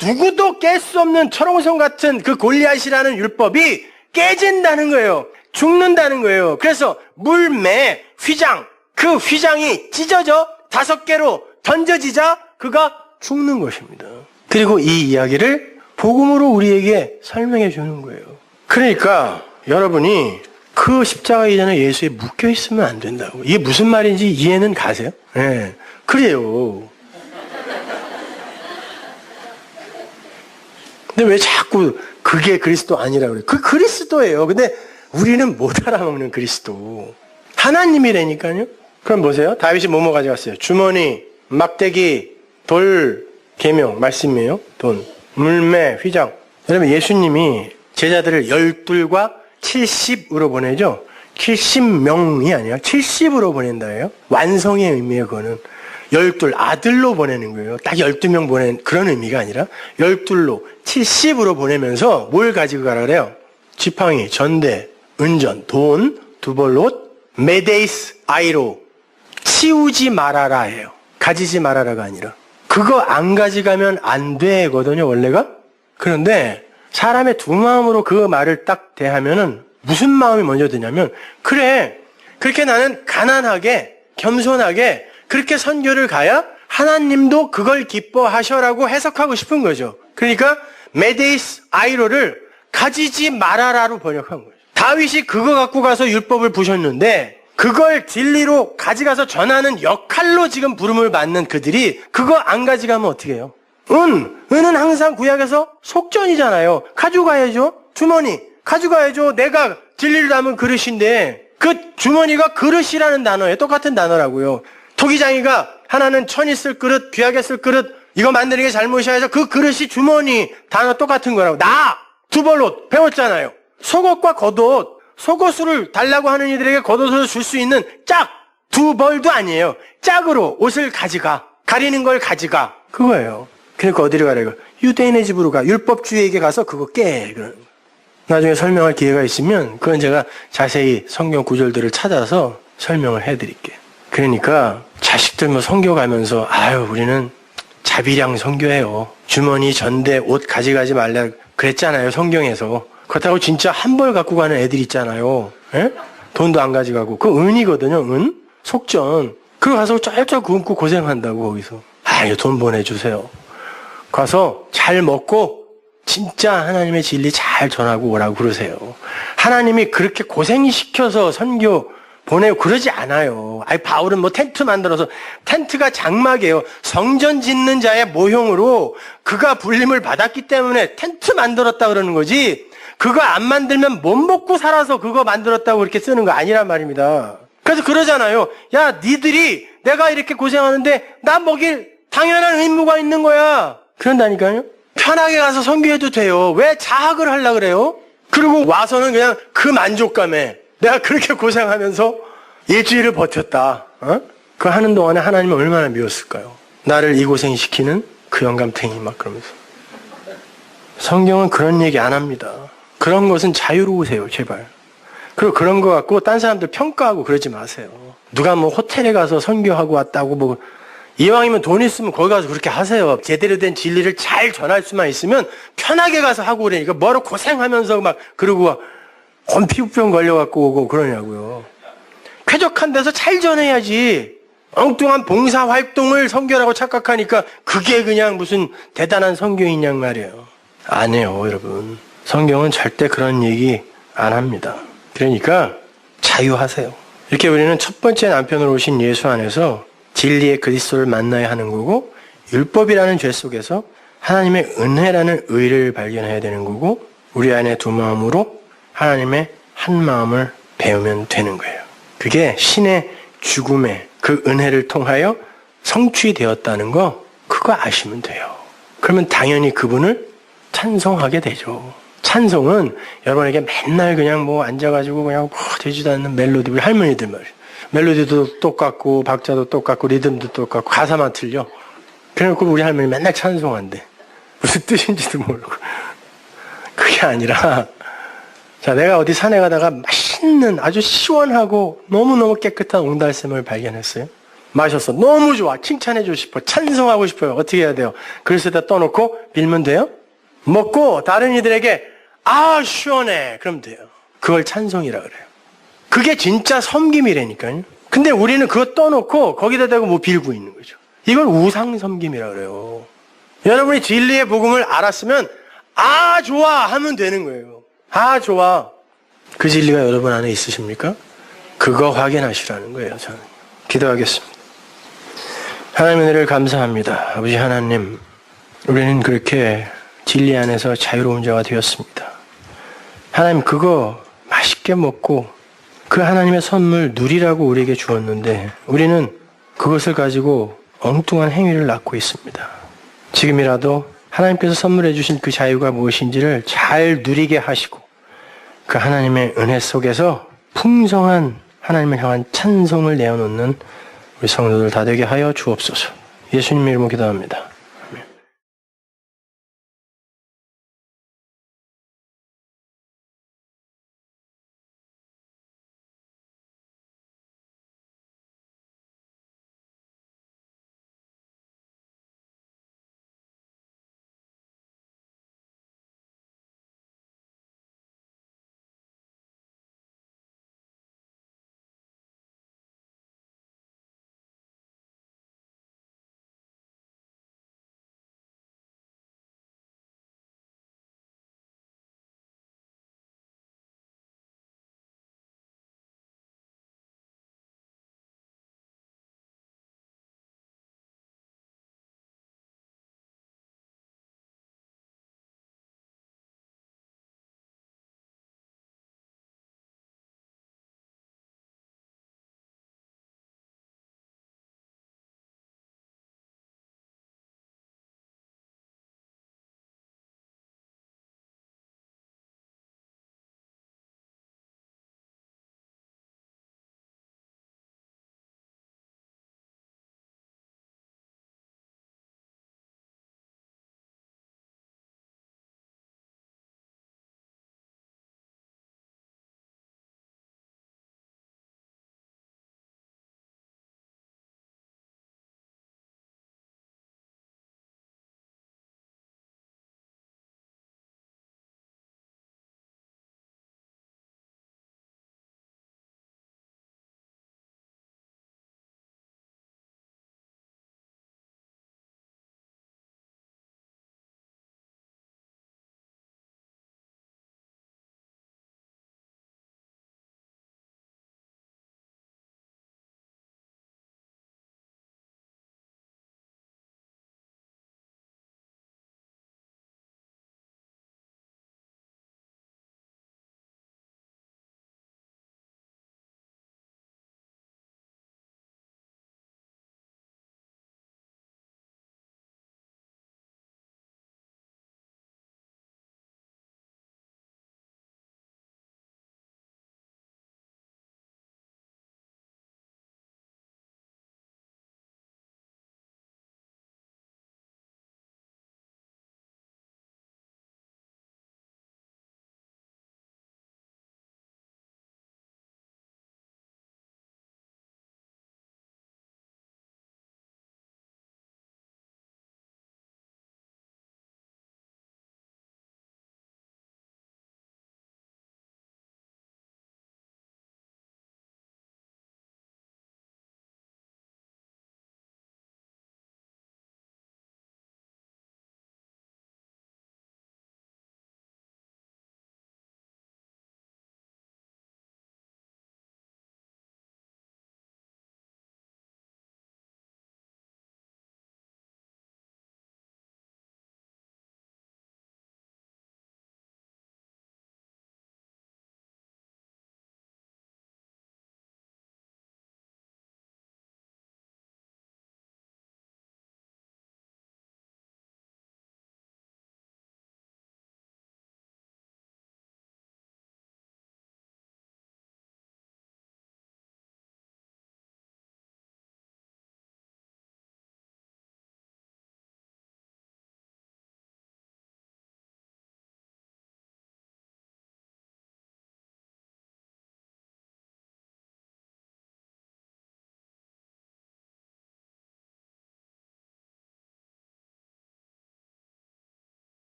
누구도 깰 수 없는 철옹성 같은 그 골리앗이라는 율법이 깨진다는 거예요. 죽는다는 거예요. 그래서 물매, 휘장, 그 휘장이 찢어져 5개로 던져지자 그가 죽는 것입니다. 그리고 이 이야기를 복음으로 우리에게 설명해 주는 거예요. 그러니까 여러분이 그 십자가 이전에 예수에 묶여 있으면 안 된다고. 이게 무슨 말인지 이해는 가세요? 네, 그래요. 근데 왜 자꾸 그게 그리스도 아니라고 그래요? 그 그리스도예요. 근데 우리는 못 알아먹는 그리스도. 하나님이라니까요. 그럼 보세요. 다윗이 뭐뭐 가져갔어요? 주머니, 막대기, 돌, 계명, 말씀이에요. 돈, 물매, 휘장. 여러분, 예수님이 제자들을 12과 70으로 보내죠. 70명이 아니라 70으로 보낸다예요. 완성의 의미예요. 그거는 12 아들로 보내는 거예요. 딱 12명 보낸 그런 의미가 아니라 12로 70으로 보내면서 뭘 가지고 가라 그래요? 지팡이, 전대, 은전, 돈, 두벌롯, 메데이스, 아이로. 치우지 말아라 해요. 가지지 말아라가 아니라. 그거 안 가져가면 안 되거든요, 원래가. 그런데 사람의 두 마음으로 그 말을 딱 대하면은 무슨 마음이 먼저 드냐면, 그래, 그렇게 나는 가난하게, 겸손하게 그렇게 선교를 가야 하나님도 그걸 기뻐하셔라고 해석하고 싶은 거죠. 그러니까 메데이스 아이로를 가지지 말아라로 번역한 거예요. 다윗이 그거 갖고 가서 율법을 부셨는데 그걸 진리로 가져가서 전하는 역할로 지금 부름을 받는 그들이 그거 안 가져가면 어떻게 해요? 은은 항상 구약에서 속전이잖아요. 가져가야죠. 주머니 가져가야죠. 내가 진리를 담은 그릇인데 그 주머니가 그릇이라는 단어예요. 똑같은 단어라고요. 토기장이가 하나는 천이 쓸 그릇, 귀하게 쓸 그릇, 이거 만드는 게 잘못이야 해서 그 그릇이 주머니, 단어 똑같은 거라고. 두벌롯 배웠잖아요. 속옷과 겉옷, 속옷을 달라고 하는 이들에게 겉옷을 줄 수 있는 짝, 두 벌도 아니에요. 짝으로 옷을 가져가, 가리는 걸 가져가. 그거예요. 그러니까 어디로 가래요? 유대인의 집으로 가. 율법주의에게 가서 그거 깨. 나중에 설명할 기회가 있으면 그건 제가 자세히 성경 구절들을 찾아서 설명을 해드릴게요. 그러니까 자식들 성교 가면서 우리는 자비량 선교해요. 주머니, 전대, 옷 가져가지 말라 그랬잖아요. 성경에서. 그렇다고 진짜 한 벌 갖고 가는 애들 있잖아요. 에? 돈도 안 가져가고. 그 은이거든요. 은? 속전. 그거 가서 쩔쩔 굶고 고생한다고 거기서. 이거 돈 보내주세요. 가서 잘 먹고 진짜 하나님의 진리 잘 전하고 오라고 그러세요. 하나님이 그렇게 고생시켜서 선교 보내고 그러지 않아요. 바울은 텐트 만들어서, 텐트가 장막이에요. 성전 짓는 자의 모형으로 그가 불림을 받았기 때문에 텐트 만들었다 그러는 거지, 그거 안 만들면 못 먹고 살아서 그거 만들었다고 그렇게 쓰는 거 아니란 말입니다. 그래서 그러잖아요. 야, 니들이 내가 이렇게 고생하는데 나 먹일 당연한 의무가 있는 거야. 그런다니까요. 편하게 가서 선교해도 돼요. 왜 자학을 하려고 그래요? 그리고 와서는 그냥 그 만족감에 내가 그렇게 고생하면서 일주일을 버텼다. 그거 하는 동안에 하나님은 얼마나 미웠을까요? 나를 이 고생시키는 그 영감탱이 막 그러면서. 성경은 그런 얘기 안 합니다. 그런 것은 자유로우세요, 제발. 그리고 그런 거 갖고 딴 사람들 평가하고 그러지 마세요. 누가 호텔에 가서 선교하고 왔다고 이왕이면 돈 있으면 거기 가서 그렇게 하세요. 제대로 된 진리를 잘 전할 수만 있으면 편하게 가서 하고 그러니까 뭐로 고생하면서 막 그러고 피부병 걸려갖고 오고 그러냐고요. 쾌적한 데서 잘 전해야지. 엉뚱한 봉사활동을 선교라고 착각하니까 그게 그냥 무슨 대단한 선교인 양 말이에요. 안 해요, 여러분. 성경은 절대 그런 얘기 안 합니다. 그러니까 자유하세요. 이렇게 우리는 첫 번째 남편으로 오신 예수 안에서 진리의 그리스도를 만나야 하는 거고, 율법이라는 죄 속에서 하나님의 은혜라는 의를 발견해야 되는 거고, 우리 안에 두 마음으로 하나님의 한 마음을 배우면 되는 거예요. 그게 신의 죽음에 그 은혜를 통하여 성취되었다는 거, 그거 아시면 돼요. 그러면 당연히 그분을 찬송하게 되죠. 찬송은 여러분에게 맨날 그냥 뭐 앉아가지고 그냥 되지도 않는 멜로디, 우리 할머니들 말이에요. 멜로디도 똑같고 박자도 똑같고 리듬도 똑같고 가사만 틀려. 그래놓고 우리 할머니 맨날 찬송한대. 무슨 뜻인지도 모르고. 그게 아니라 자, 내가 어디 산에 가다가 맛있는 아주 시원하고 너무너무 깨끗한 옹달샘을 발견했어요. 마셨어. 너무 좋아. 칭찬해주고 싶어. 찬송하고 싶어요. 어떻게 해야 돼요? 그릇에다 떠놓고 빌면 돼요? 먹고 다른 이들에게 아 시원해. 그럼 돼요. 그걸 찬송이라 그래요. 그게 진짜 섬김이라니까요. 근데 우리는 그거 떠놓고 거기다 대고 뭐 빌고 있는 거죠. 이걸 우상 섬김이라 그래요. 여러분이 진리의 복음을 알았으면 아 좋아 하면 되는 거예요. 아 좋아. 그 진리가 여러분 안에 있으십니까? 그거 확인하시라는 거예요. 저는 기도하겠습니다. 하나님의 은혜를 감사합니다. 아버지 하나님, 우리는 그렇게 진리 안에서 자유로운 자가 되었습니다. 하나님, 그거 맛있게 먹고 그 하나님의 선물 누리라고 우리에게 주었는데 우리는 그것을 가지고 엉뚱한 행위를 낳고 있습니다. 지금이라도 하나님께서 선물해 주신 그 자유가 무엇인지를 잘 누리게 하시고 그 하나님의 은혜 속에서 풍성한 하나님을 향한 찬송을 내어놓는 우리 성도들 다 되게 하여 주옵소서. 예수님 이름으로 기도합니다.